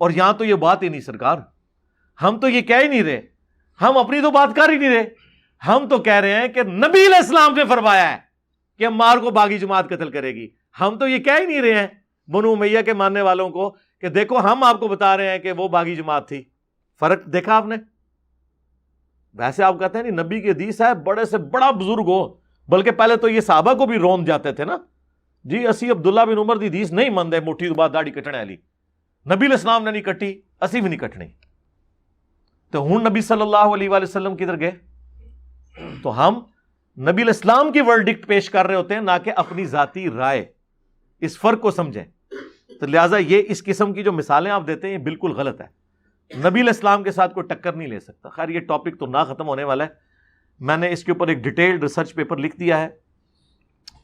Speaker 5: اور یہاں تو یہ بات ہی نہیں سرکار, ہم تو یہ کہہ ہی نہیں رہے, ہم اپنی تو بات کر ہی نہیں رہے, ہم تو کہہ رہے ہیں کہ نبی علیہ السلام نے فرمایا ہے کہ عمار کو باغی جماعت قتل کرے گی. ہم تو یہ کہہ ہی نہیں رہے ہیں بنو امیہ کے ماننے والوں کو کہ دیکھو ہم آپ کو بتا رہے ہیں کہ وہ باغی جماعت تھی. فرق دیکھا آپ نے؟ ویسے آپ کہتے ہیں نہیں نبی کی حدیث ہے, بڑے سے بڑا بزرگ ہو, بلکہ پہلے تو یہ صحابہ کو بھی روند جاتے تھے نا, جی اسی عبداللہ بن عمر دی حدیث نہیں مند ہے, مٹھی تو بعد داڑھی کٹنے والی, نبی علیہ السلام نے نہیں کٹی, اسی بھی نہیں کٹنی. تو ہوں نبی صلی اللہ علیہ وآلہ وسلم کدھر گئے؟ تو ہم نبی علیہ السلام کی ورڈکٹ پیش کر رہے ہوتے ہیں, نہ کہ اپنی ذاتی رائے. اس فرق کو سمجھیں. تو لہٰذا یہ اس قسم کی جو مثالیں آپ دیتے ہیں یہ بالکل غلط ہے. نبی علیہ السلام کے ساتھ کوئی ٹکر نہیں لے سکتا. خیر یہ ٹاپک تو نہ ختم ہونے والا ہے, میں نے اس کے اوپر ایک ڈیٹیلڈ ریسرچ پیپر لکھ دیا ہے,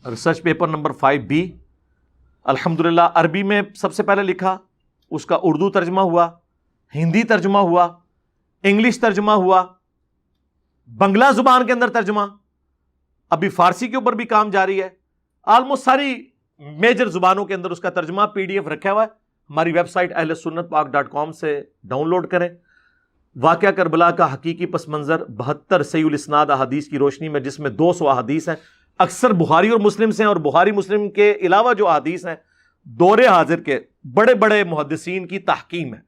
Speaker 5: ریسرچ پیپر نمبر 5B. الحمدللہ عربی میں سب سے پہلے لکھا, اس کا اردو ترجمہ ہوا, ہندی ترجمہ ہوا, انگلش ترجمہ ہوا, بنگلہ زبان کے اندر ترجمہ, ابھی فارسی کے اوپر بھی کام جاری ہے. آلموسٹ ساری میجر زبانوں کے اندر اس کا ترجمہ PDF رکھا ہوا ہے. ہماری ویب سائٹ ahlsunnatpak.com سے ڈاؤن لوڈ کریں. واقعہ کربلا کا حقیقی پس منظر 72 صحیح الاسناد احادیث کی روشنی میں, جس میں 200 احادیث ہیں, اکثر بخاری اور مسلم سے ہیں, اور بخاری مسلم کے علاوہ جو احادیث ہیں دور حاضر کے بڑے بڑے محدثین کی تحکیم ہے.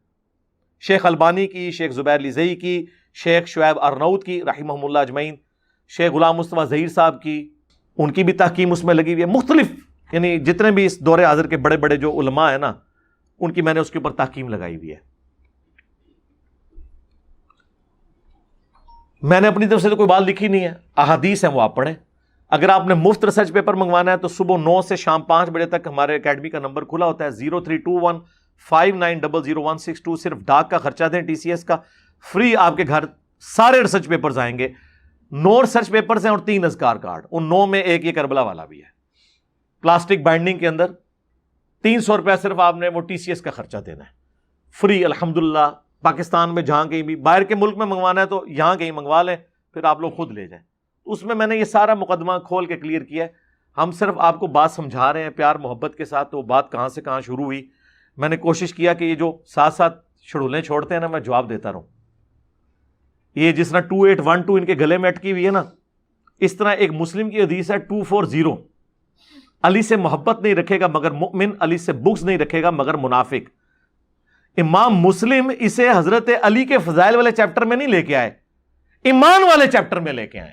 Speaker 5: شیخ البانی کی, شیخ زبیر لیزئی کی, شیخ شعیب ارناؤت کی رحمہم اللہ اجمعین, شیخ غلام مصطفیٰ ظہیر صاحب کی, ان کی بھی تحکیم اس میں لگی ہوئی ہے. مختلف یعنی جتنے بھی اس دور حاضر کے بڑے بڑے جو علماء ہیں نا, ان کی میں نے اس کے اوپر تحکیم لگائی ہوئی ہے. میں نے اپنی طرف سے تو کوئی بات لکھی نہیں ہے, احادیث ہیں وہ آپ پڑھیں. اگر آپ نے مفت ریسرچ پیپر منگوانا ہے تو صبح 9 سے شام 5 بجے تک ہمارے اکیڈمی کا نمبر کھلا ہوتا ہے 032159000162. صرف ڈاک کا خرچہ دیں TCS کا, فری آپ کے گھر سارے ریسرچ پیپرز آئیں گے. 9 ریسرچ پیپرز ہیں اور 3 اذکار کارڈ, ان 9 میں ایک یہ کربلا والا بھی ہے. پلاسٹک بائنڈنگ کے اندر 300 روپیہ صرف آپ نے وہ TCS کا خرچہ دینا ہے, فری. الحمدللہ پاکستان میں جہاں کہیں بھی, باہر کے ملک میں منگوانا ہے تو یہاں کہیں منگوا لیں, پھر آپ لوگ خود لے جائیں. اس میں میں نے یہ سارا مقدمہ کھول کے کلیئر کیا ہے. ہم صرف آپ کو بات سمجھا رہے ہیں پیار محبت کے ساتھ, تو بات کہاں سے کہاں شروع ہوئی. میں نے کوشش کیا کہ یہ جو ساتھ ساتھ شڑولیں چھوڑتے ہیں نا, میں جواب دیتا رہوں. یہ جس طرح 2812 ان کے گلے میں اٹکی ہوئی ہے نا, اس طرح ایک مسلم کی حدیث ہے 240, علی سے محبت نہیں رکھے گا مگر مؤمن, علی سے بغض نہیں رکھے گا مگر منافق. امام مسلم اسے حضرت علی کے فضائل والے چیپٹر میں نہیں لے کے آئے, ایمان والے چیپٹر میں لے کے آئے,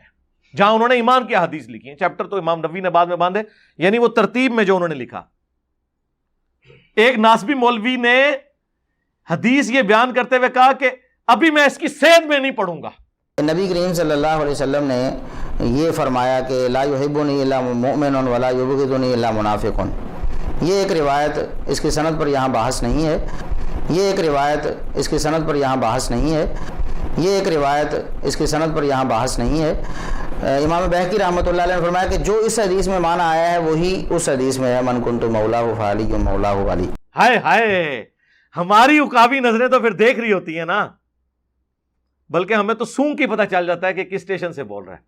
Speaker 5: جہاں انہوں نے ایمان کی حدیث لکھی ہیں. چیپٹر تو امام نبوی نے بعد میں باندھے, یعنی وہ ترتیب میں جو انہوں نے لکھا. ایک ناسبی مولوی نے حدیث یہ بیان کرتے ہوئے کہا کہ ابھی میں اس کی صحت میں نہیں پڑھوں گا.
Speaker 3: نبی کریم صلی اللہ علیہ وسلم نے یہ فرمایا کہ لا یحبنی الا مؤمن ولا یبغضنی الا منافق. یہ ایک روایت اس کی سند پر یہاں بحث نہیں ہے, یہ ایک روایت اس کی سند پر یہاں بحث نہیں ہے, یہ ایک روایت اس کی سند پر یہاں بحث نہیں ہے. امام بہقی رحمۃ اللہ علیہ نے فرمایا کہ جو اس حدیث میں معنی آیا ہے وہی اس حدیث میں ہے, من کنت مولاہ فعلی مولاہ علی.
Speaker 5: ہائے ہائے, ہماری عقابی نظریں تو پھر دیکھ رہی ہوتی ہیں نا, بلکہ ہمیں تو سونگ کی پتہ چل جاتا ہے کہ کس اسٹیشن سے بول رہا ہے.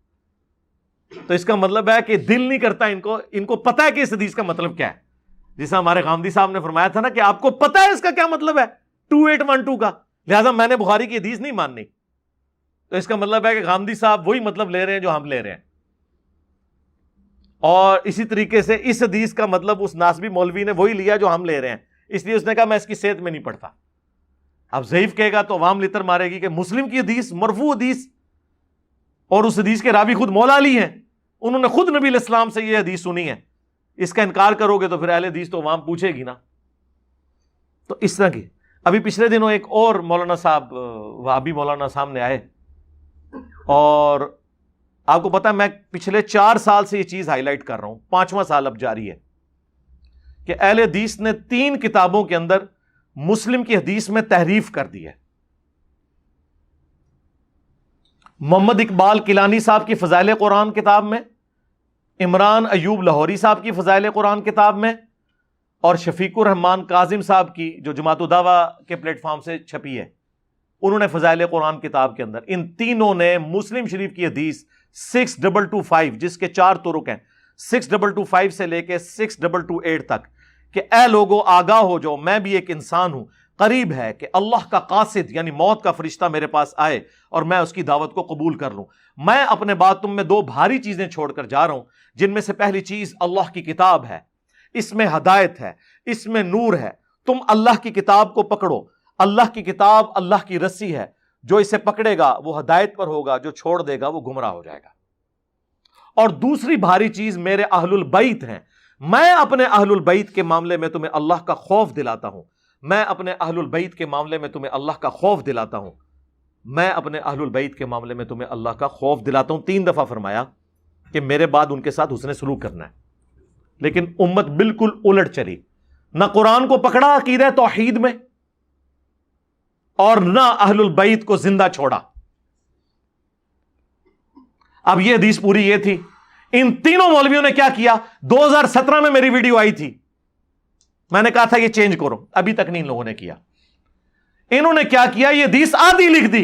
Speaker 5: تو اس کا مطلب ہے کہ دل نہیں کرتا ان کو پتہ ہے کہ اس حدیث کا مطلب کیا ہے. جیسا ہمارے غامدی صاحب نے فرمایا تھا نا کہ آپ کو پتہ ہے اس کا کیا مطلب ہے 2812 کا, لہذا میں نے بخاری کی حدیث نہیں ماننی. تو اس کا مطلب ہے کہ غامدی صاحب وہی مطلب لے رہے ہیں جو ہم لے رہے ہیں. اور اسی طریقے سے اس حدیث کا مطلب اس ناسبی مولوی نے وہی لیا جو ہم لے رہے ہیں, اس لیے اس نے کہا میں اس کی صحت میں نہیں پڑھتا. اب ضعیف کہے گا تو عوام لتر مارے گی کہ مسلم کی حدیث مرفوع حدیث, اور اس حدیث کے راوی خود مولا علی ہیں, انہوں نے خود نبی علیہ السلام سے یہ حدیث سنی ہے. اس کا انکار کرو گے تو پھر اہل حدیث تو عوام پوچھے گی نا. تو اس طرح کی ابھی پچھلے دنوں ایک اور مولانا صاحب وہابی مولانا سامنے آئے, اور آپ کو پتا میں پچھلے 4 سال سے یہ چیز ہائی لائٹ کر رہا ہوں, 5واں سال اب جاری ہے, کہ اہل حدیث نے 3 کتابوں کے اندر مسلم کی حدیث میں تحریف کر دی ہے. محمد اقبال کیلانی صاحب کی فضائل قرآن کتاب میں, عمران ایوب لاہوری صاحب کی فضائل قرآن کتاب میں, اور شفیق الرحمان کاظم صاحب کی جو جماعت الدعوہ کے پلیٹ فارم سے چھپی ہے انہوں نے فضائل قرآن کتاب کے اندر ان تینوں نے مسلم شریف کی حدیث 6225 جس کے 4 طرق ہیں 6225 سے لے کے 6228 تک کہ اے لوگوں آگاہ ہو جاؤ میں بھی ایک انسان ہوں، قریب ہے کہ اللہ کا قاصد یعنی موت کا فرشتہ میرے پاس آئے اور میں اس کی دعوت کو قبول کر لوں۔ میں اپنے بعد تم میں 2 بھاری چیزیں چھوڑ کر جا رہا ہوں، جن میں سے پہلی چیز اللہ کی کتاب ہے، اس میں ہدایت ہے، اس میں نور ہے۔ تم اللہ کی کتاب کو پکڑو، اللہ کی کتاب اللہ کی رسی ہے، جو اسے پکڑے گا وہ ہدایت پر ہوگا، جو چھوڑ دے گا وہ گمراہ ہو جائے گا۔ اور دوسری بھاری چیز میرے اہل البیت ہیں، میں اپنے اہل البیت کے معاملے میں تمہیں اللہ کا خوف دلاتا ہوں، میں اپنے اہل البیت کے معاملے میں تمہیں اللہ کا خوف دلاتا ہوں، میں اپنے اہل البیت کے معاملے میں تمہیں اللہ کا خوف دلاتا ہوں۔ 3 دفعہ فرمایا کہ میرے بعد ان کے ساتھ حسن سلوک کرنا ہے، لیکن امت بالکل الٹ چلی، نہ قرآن کو پکڑا عقیدہ توحید میں اور نہ اہل البیت کو زندہ چھوڑا۔ اب یہ حدیث پوری یہ تھی، ان تینوں مولویوں نے کیا کیا؟ 2017 میں میری ویڈیو آئی تھی، میں نے کہا تھا یہ چینج کرو، ابھی تک نہیں ان لوگوں نے کیا۔ انہوں نے کیا کیا؟ یہ حدیث آدھی لکھ دی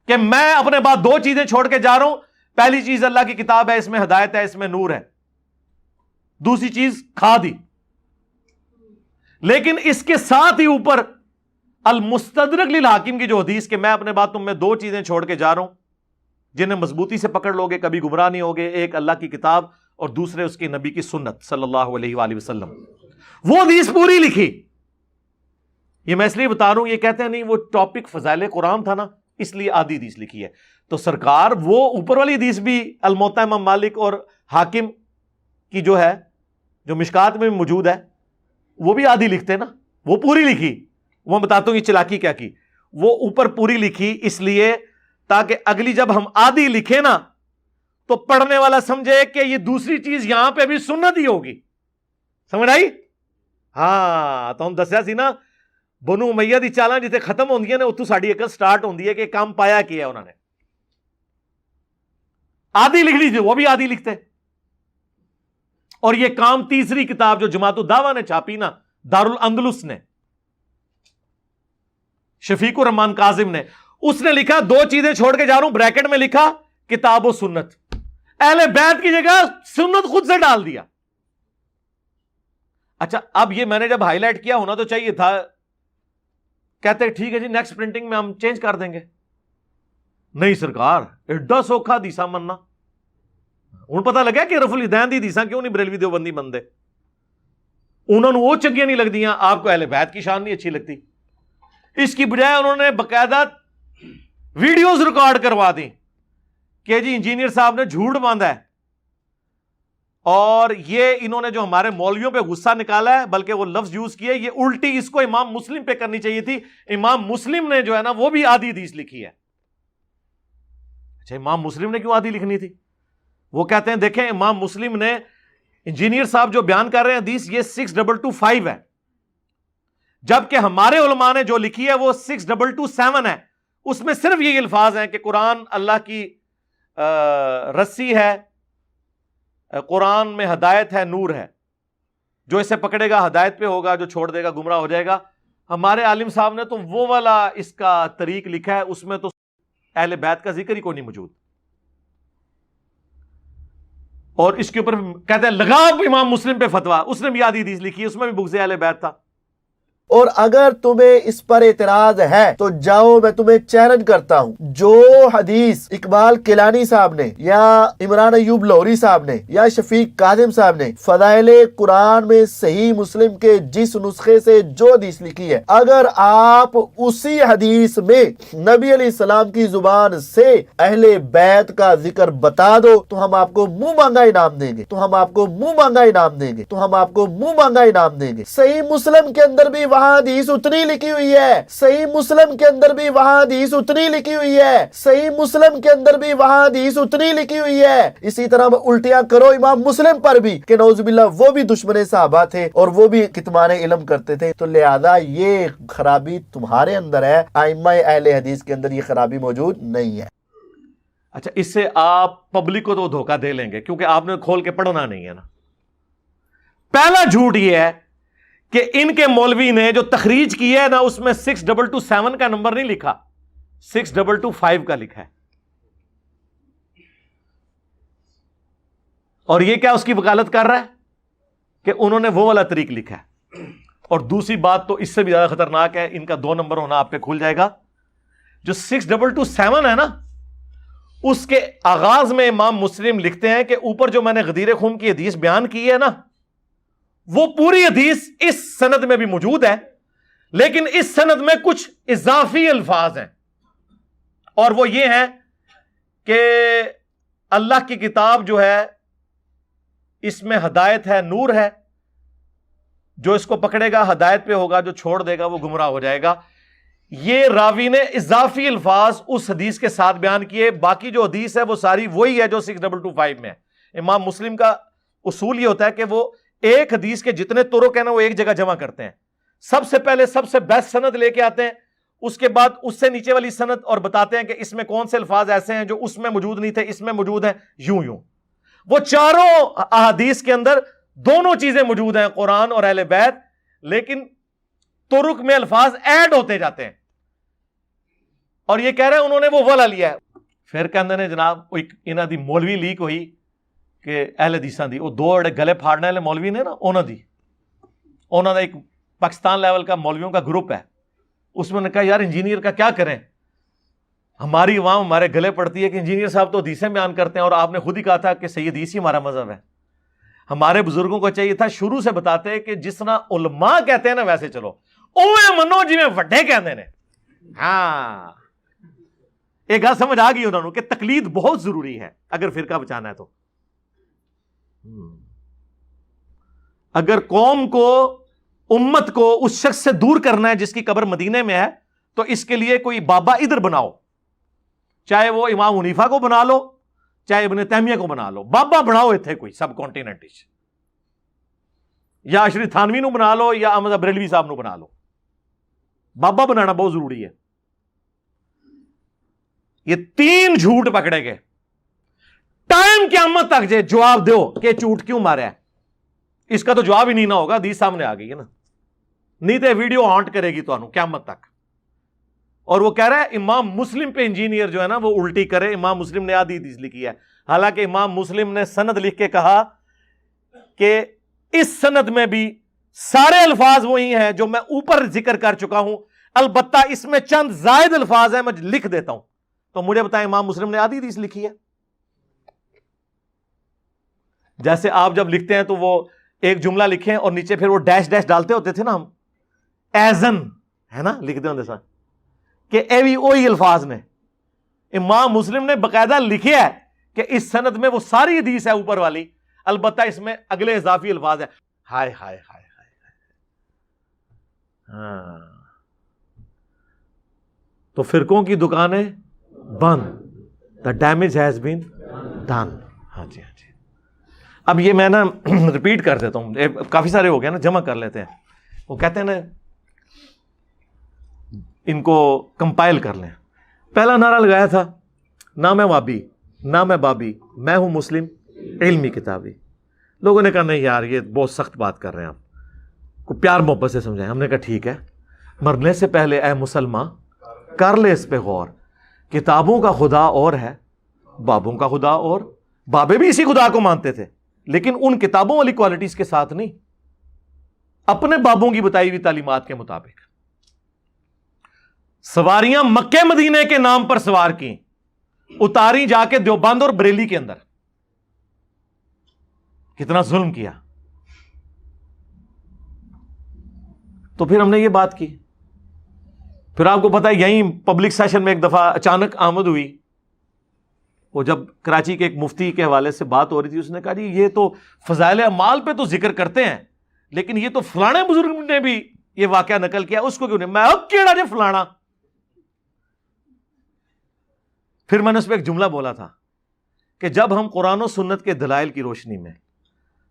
Speaker 5: کہ میں اپنے بعد 2 چیزیں چھوڑ کے جا رہا ہوں، پہلی چیز اللہ کی کتاب ہے، اس میں ہدایت ہے، اس میں نور ہے، دوسری چیز کھا دی۔ لیکن اس کے ساتھ ہی اوپر المستدرک للحاکم کی جو حدیث کہ میں اپنے بعد تم میں 2 چیزیں چھوڑ کے جا رہا ہوں جنہیں مضبوطی سے پکڑ لو گے کبھی گمراہ نہیں ہوگے، ایک اللہ کی کتاب اور دوسرے اس کے نبی کی سنت صلی اللہ علیہ وآلہ وسلم۔ وہ حدیث پوری لکھی۔ یہ میں اس لیے بتا رہا ہوں، یہ کہتے ہیں نہیں وہ ٹاپک فضائل قرآن تھا نا اس لیے آدھی حدیث لکھی ہے، تو سرکار وہ اوپر والی حدیث بھی الموطا امام مالک اور حاکم کی جو ہے جو مشکات میں موجود ہے وہ بھی آدھی لکھتے نا، وہ پوری لکھی۔ وہ بتاتا ہوں یہ چلاکی کیا کی، وہ اوپر پوری لکھی اس لیے تاکہ اگلی جب ہم آدھی لکھیں نا تو پڑھنے والا سمجھے کہ یہ دوسری چیز یہاں پہ بھی سنت ہی ہوگی۔ سمجھ آئی؟ ہاں تو ہم دسیا سی نا بنو امیہ دی چالاں جتنے ختم ہوندیاں نے اتو ساڈی عقل سٹارٹ ہوندی ہے کہ کام پایا کیا ہے انہوں نے۔ آدھی لکھ لی تھی، وہ بھی آدھی لکھتے۔ اور یہ کام تیسری کتاب جو جماعت الدعوہ نے چھاپی نا، دارالاندلس نے، شفیق الرحمان کاظم نے، اس نے لکھا 2 چیزیں چھوڑ کے جا رہا ہوں، بریکٹ میں لکھا کتاب و سنت، اہل بیت کی جگہ سنت خود سے ڈال دیا۔ اچھا اب یہ میں نے جب ہائی لائٹ کیا ہونا تو چاہیے تھا، کہتے ٹھیک ہے جی نیکسٹ پرنٹنگ میں ہم چینج کر دیں گے۔ نہیں سرکار ایڈا سوکھا دیسا مننا، ہوں پتہ لگا کہ رف الیدین دی دیسا کیوں نہیں بریلوی دیوبندی بندے، انہوں نے وہ چنگیاں نہیں لگدیاں، آپ کو اہل بیت کی شان نہیں اچھی لگتی۔ اس کی بجائے انہوں نے باقاعدہ ویڈیوز ریکارڈ کروا دی کہ جی انجینئر صاحب نے جھوٹ باندھا ہے، اور یہ انہوں نے جو ہمارے مولویوں پہ غصہ نکالا ہے بلکہ وہ لفظ یوز کیے، یہ الٹی اس کو امام مسلم پہ کرنی چاہیے تھی۔ امام مسلم نے جو ہے نا وہ بھی آدھی حدیث لکھی ہے۔ اچھا امام مسلم نے کیوں آدھی لکھنی تھی؟ وہ کہتے ہیں دیکھیں امام مسلم نے، انجینئر صاحب جو بیان کر رہے ہیں حدیث یہ 6225 ہے، جبکہ ہمارے علماء نے جو لکھی ہے وہ 6227 ہے۔ اس میں صرف یہی الفاظ ہیں کہ قرآن اللہ کی رسی ہے، قرآن میں ہدایت ہے، نور ہے، جو اسے پکڑے گا ہدایت پہ ہوگا، جو چھوڑ دے گا گمراہ ہو جائے گا۔ ہمارے عالم صاحب نے تو وہ والا اس کا طریق لکھا ہے، اس میں تو اہل بیت کا ذکر ہی کوئی نہیں موجود، اور اس کے اوپر کہتے ہیں لگا امام مسلم پہ فتویٰ، اس نے بھی آدھی حدیث لکھی ہے، اس میں بھی بغض اہل بیت تھا۔
Speaker 4: اور اگر تمہیں اس پر اعتراض ہے تو جاؤ میں تمہیں چیلنج کرتا ہوں، جو حدیث اقبال کیلانی صاحب نے یا عمران ایوب لاہوری صاحب نے یا شفیق کاظم صاحب نے فضائل قرآن میں صحیح مسلم کے جس نسخے سے جو حدیث لکھی ہے، اگر آپ اسی حدیث میں نبی علیہ السلام کی زبان سے اہل بیت کا ذکر بتا دو تو ہم آپ کو منہ مانگا انعام دیں گے، تو ہم آپ کو منہ مانگا انعام دیں گے، تو ہم آپ کو منہ مانگا انعام دیں گے۔ صحیح مسلم کے اندر بھی وہاں حدیث اتنی لکھی ہوئی ہے، صحیح مسلم کے اندر بھی وہاں حدیث اتنی لکھی ہوئی ہے، صحیح مسلم کے اندر بھی وہاں حدیث اتنی لکھی ہوئی ہے۔ اسی طرح الٹیاں کرو امام مسلم پر بھی کہ نعوذ باللہ وہ بھی دشمن صحابہ تھے اور وہ بھی کتمان علم کرتے تھے، تو لہذا یہ خرابی تمہارے اندر ہے، ائمہ اہل حدیث کے اندر یہ خرابی موجود نہیں ہے۔
Speaker 5: اچھا اس سے آپ پبلک کو تو دھوکہ دے لیں گے کیونکہ آپ نے کھول کے پڑھنا نہیں ہے نا۔ پہلا جھوٹ یہ ہے کہ ان کے مولوی نے جو تخریج کی ہے نا اس میں 6227 کا نمبر نہیں لکھا, 6225 کا لکھا ہے. اور یہ کیا اس کی وکالت کر رہا ہے کہ انہوں نے وہ والا طریق لکھا ہے. اور دوسری بات تو اس سے بھی زیادہ خطرناک ہے, ان کا 2 نمبر ہونا آپ پہ کھل جائے گا. جو 6227 ہے نا, اس کے آغاز میں امام مسلم لکھتے ہیں کہ اوپر جو میں نے غدیر خم کی حدیث بیان کی ہے نا, وہ پوری حدیث اس سند میں بھی موجود ہے, لیکن اس سند میں کچھ اضافی الفاظ ہیں, اور وہ یہ ہیں کہ اللہ کی کتاب جو ہے اس میں ہدایت ہے, نور ہے, جو اس کو پکڑے گا ہدایت پہ ہوگا, جو چھوڑ دے گا وہ گمراہ ہو جائے گا. یہ راوی نے اضافی الفاظ اس حدیث کے ساتھ بیان کیے. باقی جو حدیث ہے وہ ساری وہی ہے جو 6225 میں ہے. امام مسلم کا اصول یہ ہوتا ہے کہ وہ ایک حدیث کے جتنے طرق ہیں نا وہ ایک جگہ جمع کرتے ہیں. سب سے پہلے سب سے بیسٹ سند لے کے آتے ہیں, اس کے بعد اس سے نیچے والی سند اور بتاتے ہیں کہ اس میں کون سے الفاظ ایسے ہیں جو اس میں موجود نہیں تھے, اس میں موجود ہیں, یوں یوں. وہ چاروں احادیث کے اندر دونوں چیزیں موجود ہیں, قرآن اور اہل بیت, لیکن طرق میں الفاظ ایڈ ہوتے جاتے ہیں. اور یہ کہہ رہے ہیں انہوں نے وہ والا لیا ہے. پھر کہندے نے جناب انہاں دی مولوی لیک ہوئی کہ اہل حدیثاں دی, وہ 2 گلے پھاڑنے والے مولوی نے نا, انہاں دا ایک پاکستان لیول کا مولویوں کا گروپ ہے. اس میں نے کہا یار انجینئر کا کیا کریں, ہماری عوام ہمارے گلے پڑتی ہے کہ انجینئر صاحب تو حدیثیں بیان کرتے ہیں, اور آپ نے خود ہی کہا تھا کہ صحیح حدیث ہی ہمارا مذہب ہے. ہمارے بزرگوں کو چاہیے تھا شروع سے بتاتے کہ جس طرح علماء کہتے ہیں نا ویسے چلو, اوے منو جی میں وڈے کہندے نے. ہاں ایک گل سمجھ آ گئی انہوں نے کہ تقلید بہت ضروری ہے اگر فرقہ بچانا ہے تو. اگر قوم کو, امت کو اس شخص سے دور کرنا ہے جس کی قبر مدینے میں ہے, تو اس کے لیے کوئی بابا ادھر بناؤ, چاہے وہ امام حنیفہ کو بنا لو, چاہے ابن تیمیہ کو بنا لو, بابا بناؤ اتنے کوئی سب کانٹیننٹ, یا اشری تھانوی نو بنا لو, یا احمد بریلوی صاحب نو بنا لو. بابا بنانا بہت ضروری ہے. یہ 3 جھوٹ پکڑے گئے, ٹائم قیامت تک جے جواب دو کہ جھوٹ کیوں مارا ہے, اس کا تو جواب ہی نہیں نہ ہوگا, حدیث سامنے آ گئی ہے نا, نہیں تو ویڈیو ہانٹ کرے گی تو قیامت تک. اور وہ کہہ رہا ہے امام مسلم پہ انجینئر جو ہے نا وہ الٹی کرے, امام مسلم نے آدھی حدیث لکھی ہے, حالانکہ امام مسلم نے سند لکھ کے کہا کہ اس سند میں بھی سارے الفاظ وہی ہیں جو میں اوپر ذکر کر چکا ہوں, البتہ اس میں چند زائد الفاظ ہیں, میں لکھ دیتا ہوں. تو مجھے بتائیں امام مسلم نے آدھی حدیث لکھی ہے؟ جیسے آپ جب لکھتے ہیں تو وہ ایک جملہ لکھیں اور نیچے پھر وہ ڈیش ڈیش ڈالتے ہوتے تھے نا, ہم ایزن ہے نا لکھتے ہوتے سر کہ اے بھی وہی الفاظ نے. امام مسلم نے باقاعدہ لکھے ہے کہ اس سند میں وہ ساری حدیث ہے اوپر والی, البتہ اس میں اگلے اضافی الفاظ ہے. ہائے ہائے ہائے ہائے. ہاں تو فرقوں کی دکانیں بند, the damage has been done. ہاں جی ہاں جی. اب یہ میں نا ریپیٹ کر دیتا ہوں, کافی سارے ہو گئے نا, جمع کر لیتے ہیں. وہ کہتے ہیں نا ان کو کمپائل کر لیں. پہلا نعرہ لگایا تھا نہ میں وابی نہ میں بابی, میں ہوں مسلم علمی کتابی. لوگوں نے کہا نہیں یار یہ بہت سخت بات کر رہے ہیں, آپ کو پیار محبت سے سمجھائیں. ہم نے کہا ٹھیک ہے, مرنے سے پہلے اے مسلمان کر لے اس پہ غور, کتابوں کا خدا اور ہے, بابوں کا خدا اور. بابے بھی اسی خدا کو مانتے تھے لیکن ان کتابوں والی کوالٹیز کے ساتھ نہیں, اپنے بابوں کی بتائی ہوئی تعلیمات کے مطابق. سواریاں مکے مدینے کے نام پر سوار کی, اتاری جا کے دیوبند اور بریلی کے اندر. کتنا ظلم کیا. تو پھر ہم نے یہ بات کی. پھر آپ کو پتا ہے یہیں پبلک سیشن میں ایک دفعہ اچانک آمد ہوئی, وہ جب کراچی کے ایک مفتی کے حوالے سے بات ہو رہی تھی, اس نے کہا جی یہ تو فضائل اعمال پہ تو ذکر کرتے ہیں لیکن یہ تو فلانے بزرگ نے بھی یہ واقعہ نقل کیا, اس کو کیوں نہیں. میں اب کیڑا جی فلانا. پھر میں نے اس پہ ایک جملہ بولا تھا کہ جب ہم قرآن و سنت کے دلائل کی روشنی میں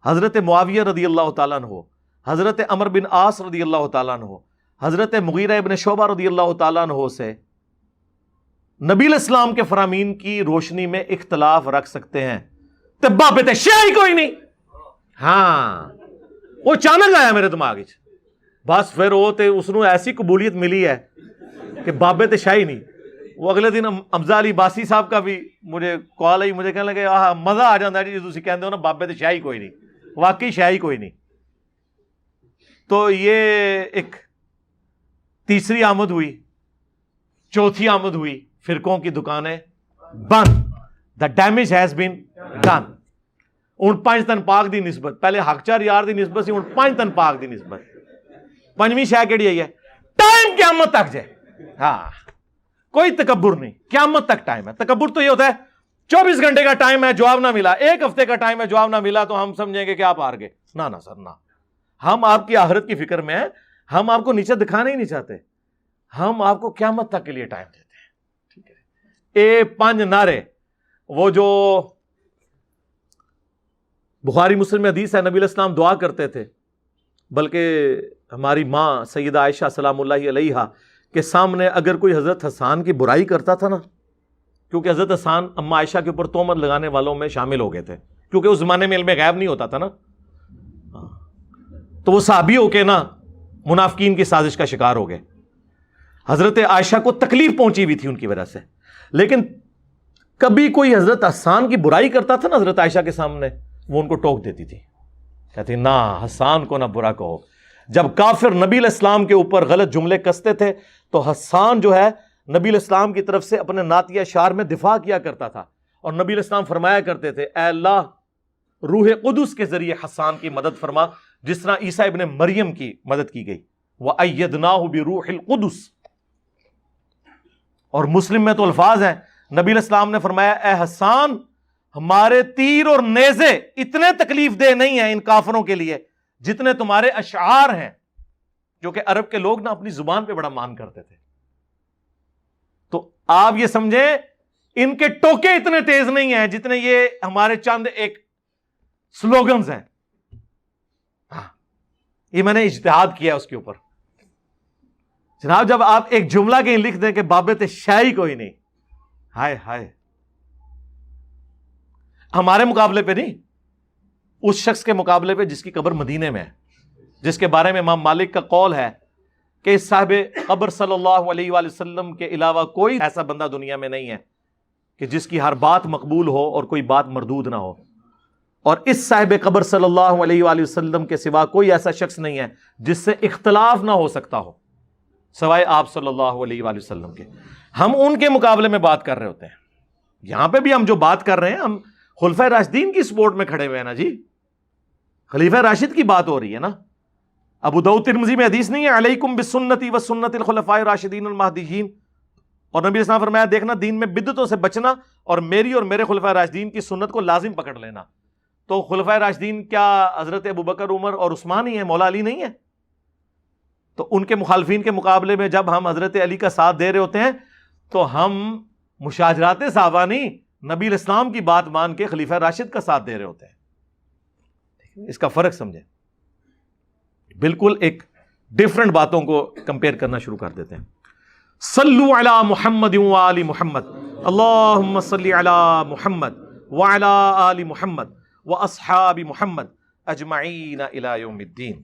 Speaker 5: حضرت معاویہ رضی اللہ تعالیٰ عنہ, حضرت عمر بن عاص رضی اللہ تعالیٰ عنہ, حضرت مغیرہ ابن شعبہ رضی اللہ تعالیٰ عنہ سے نبی الاسلام کے فرامین کی روشنی میں اختلاف رکھ سکتے ہیں, تبا پہ شیعہ ہی کوئی نہیں. ہاں وہ اچانک آیا میرے دماغ میں, بس پھر وہ تے اس نو ایسی قبولیت ملی ہے کہ بابے تے شاہی نہیں. وہ اگلے دن حمزہ علی باسی صاحب کا بھی مجھے کال آئی, مجھے کہنے لگے آہ مزہ آ جاتا ہے جی تسی کہندے ہو نا بابے تے شاہی کوئی نہیں, واقعی شاہی کوئی نہیں. تو یہ ایک تیسری آمد ہوئی. چوتھی آمد ہوئی, فرقوں کی دکانیں بند. The damage has been done. ہن 5 تن پاک دی نسبت, پہلے حق چار یار دی نسبت سی, ہن 5 تن پاک دی نسبت. پنجویں شے کیڑی آئی ہے؟ ٹائم قیامت تک جائے. ہاں کوئی تکبر نہیں, قیامت تک ٹائم ہے. تکبر تو یہ ہوتا ہے 24 گھنٹے کا ٹائم ہے, جواب نہ ملا, 1 ہفتے کا ٹائم ہے, جواب نہ ملا تو ہم سمجھیں گے کہ آپ ہار گئے. نہ سر نہ, ہم آپ کی آخرت کی فکر میں ہیں. ہم آپ کو نیچے دکھانا ہی نہیں چاہتے, ہم آپ کو قیامت تک کے لیے ٹائم دیتے ہیں. ٹھیک ہے, اے 5 نعرے, وہ جو بخاری مسلم میں حدیث ہے, نبی علیہ السلام دعا کرتے تھے, بلکہ ہماری ماں سیدہ عائشہ سلام اللہ علیہا کے سامنے اگر کوئی حضرت حسان کی برائی کرتا تھا نا, کیونکہ حضرت حسان اما عائشہ کے اوپر تہمت لگانے والوں میں شامل ہو گئے تھے, کیونکہ اس زمانے میں علم غیب نہیں ہوتا تھا نا, تو وہ صحابی ہو کے نا منافقین کی سازش کا شکار ہو گئے. حضرت عائشہ کو تکلیف پہنچی ہوئی تھی ان کی وجہ سے, لیکن کبھی کوئی حضرت حسان کی برائی کرتا تھا نا حضرت عائشہ کے سامنے, وہ ان کو ٹوک دیتی تھی, کہتی نہ حسان کو نہ برا کہو. جب کافر نبی علیہ السلام کے اوپر غلط جملے کستے تھے تو حسان جو ہے نبی علیہ السلام کی طرف سے اپنے نعتیہ اشعار میں دفاع کیا کرتا تھا, اور نبی علیہ السلام فرمایا کرتے تھے اے اللہ روح قدس کے ذریعے حسان کی مدد فرما, جس طرح عیسیٰ ابن مریم کی مدد کی گئی. وَأَيَّدْنَاهُ بِرُوحِ الْقُدُسِ. اور مسلم میں تو الفاظ ہیں, نبی علیہ السلام نے فرمایا اے حسان ہمارے تیر اور نیزے اتنے تکلیف دہ نہیں ہیں ان کافروں کے لیے جتنے تمہارے اشعار ہیں, جو کہ عرب کے لوگ نا اپنی زبان پہ بڑا مان کرتے تھے. تو آپ یہ سمجھیں ان کے ٹوکے اتنے تیز نہیں ہیں جتنے یہ ہمارے چند ایک سلوگنز ہیں. ہاں یہ میں نے اجتہاد کیا اس کے اوپر. جناب جب آپ ایک جملہ کہیں لکھ دیں کہ بابے تے شاہی کوئی نہیں, ہائے ہائے, ہمارے مقابلے پہ نہیں, اس شخص کے مقابلے پہ جس کی قبر مدینے میں ہے, جس کے بارے میں امام مالک کا قول ہے کہ صاحب قبر صلی اللہ علیہ وآلہ وسلم کے علاوہ کوئی ایسا بندہ دنیا میں نہیں ہے کہ جس کی ہر بات مقبول ہو اور کوئی بات مردود نہ ہو, اور اس صاحب قبر صلی اللہ علیہ وآلہ وسلم کے سوا کوئی ایسا شخص نہیں ہے جس سے اختلاف نہ ہو سکتا ہو سوائے آپ صلی اللہ علیہ وآلہ وسلم کے. ہم ان کے مقابلے میں بات کر رہے ہوتے ہیں. یہاں پہ بھی ہم جو بات کر رہے ہیں ہم خلفائے راشدین کی سپورٹ میں کھڑے ہوئے ہیں نا جی, خلیفہ راشد کی بات ہو رہی ہے نا. ابو داؤد ترمذی میں حدیث نہیں ہے علیکم بسنتی و سنت الخلفاء الراشدین المہدیین, اور نبی اسلام فرمایا دیکھنا دین میں بدعتوں سے بچنا اور میری اور میرے خلفائے راشدین کی سنت کو لازم پکڑ لینا. تو خلفائے راشدین کیا حضرت ابوبکر عمر اور عثمان ہی ہیں, مولا علی نہیں ہے؟ تو ان کے مخالفین کے مقابلے میں جب ہم حضرت علی کا ساتھ دے رہے ہوتے ہیں تو ہم مشاجرات صحابہ نہیں, نبی الاسلام کی بات مان کے خلیفہ راشد کا ساتھ دے رہے ہوتے ہیں. اس کا فرق سمجھیں, بالکل ایک ڈیفرنٹ باتوں کو کمپیئر کرنا شروع کر دیتے ہیں. صلو علی محمد و آل محمد, اللہم صلی علی محمد وعلی آل محمد و اصحاب محمد اجمعین الی یوم الدین.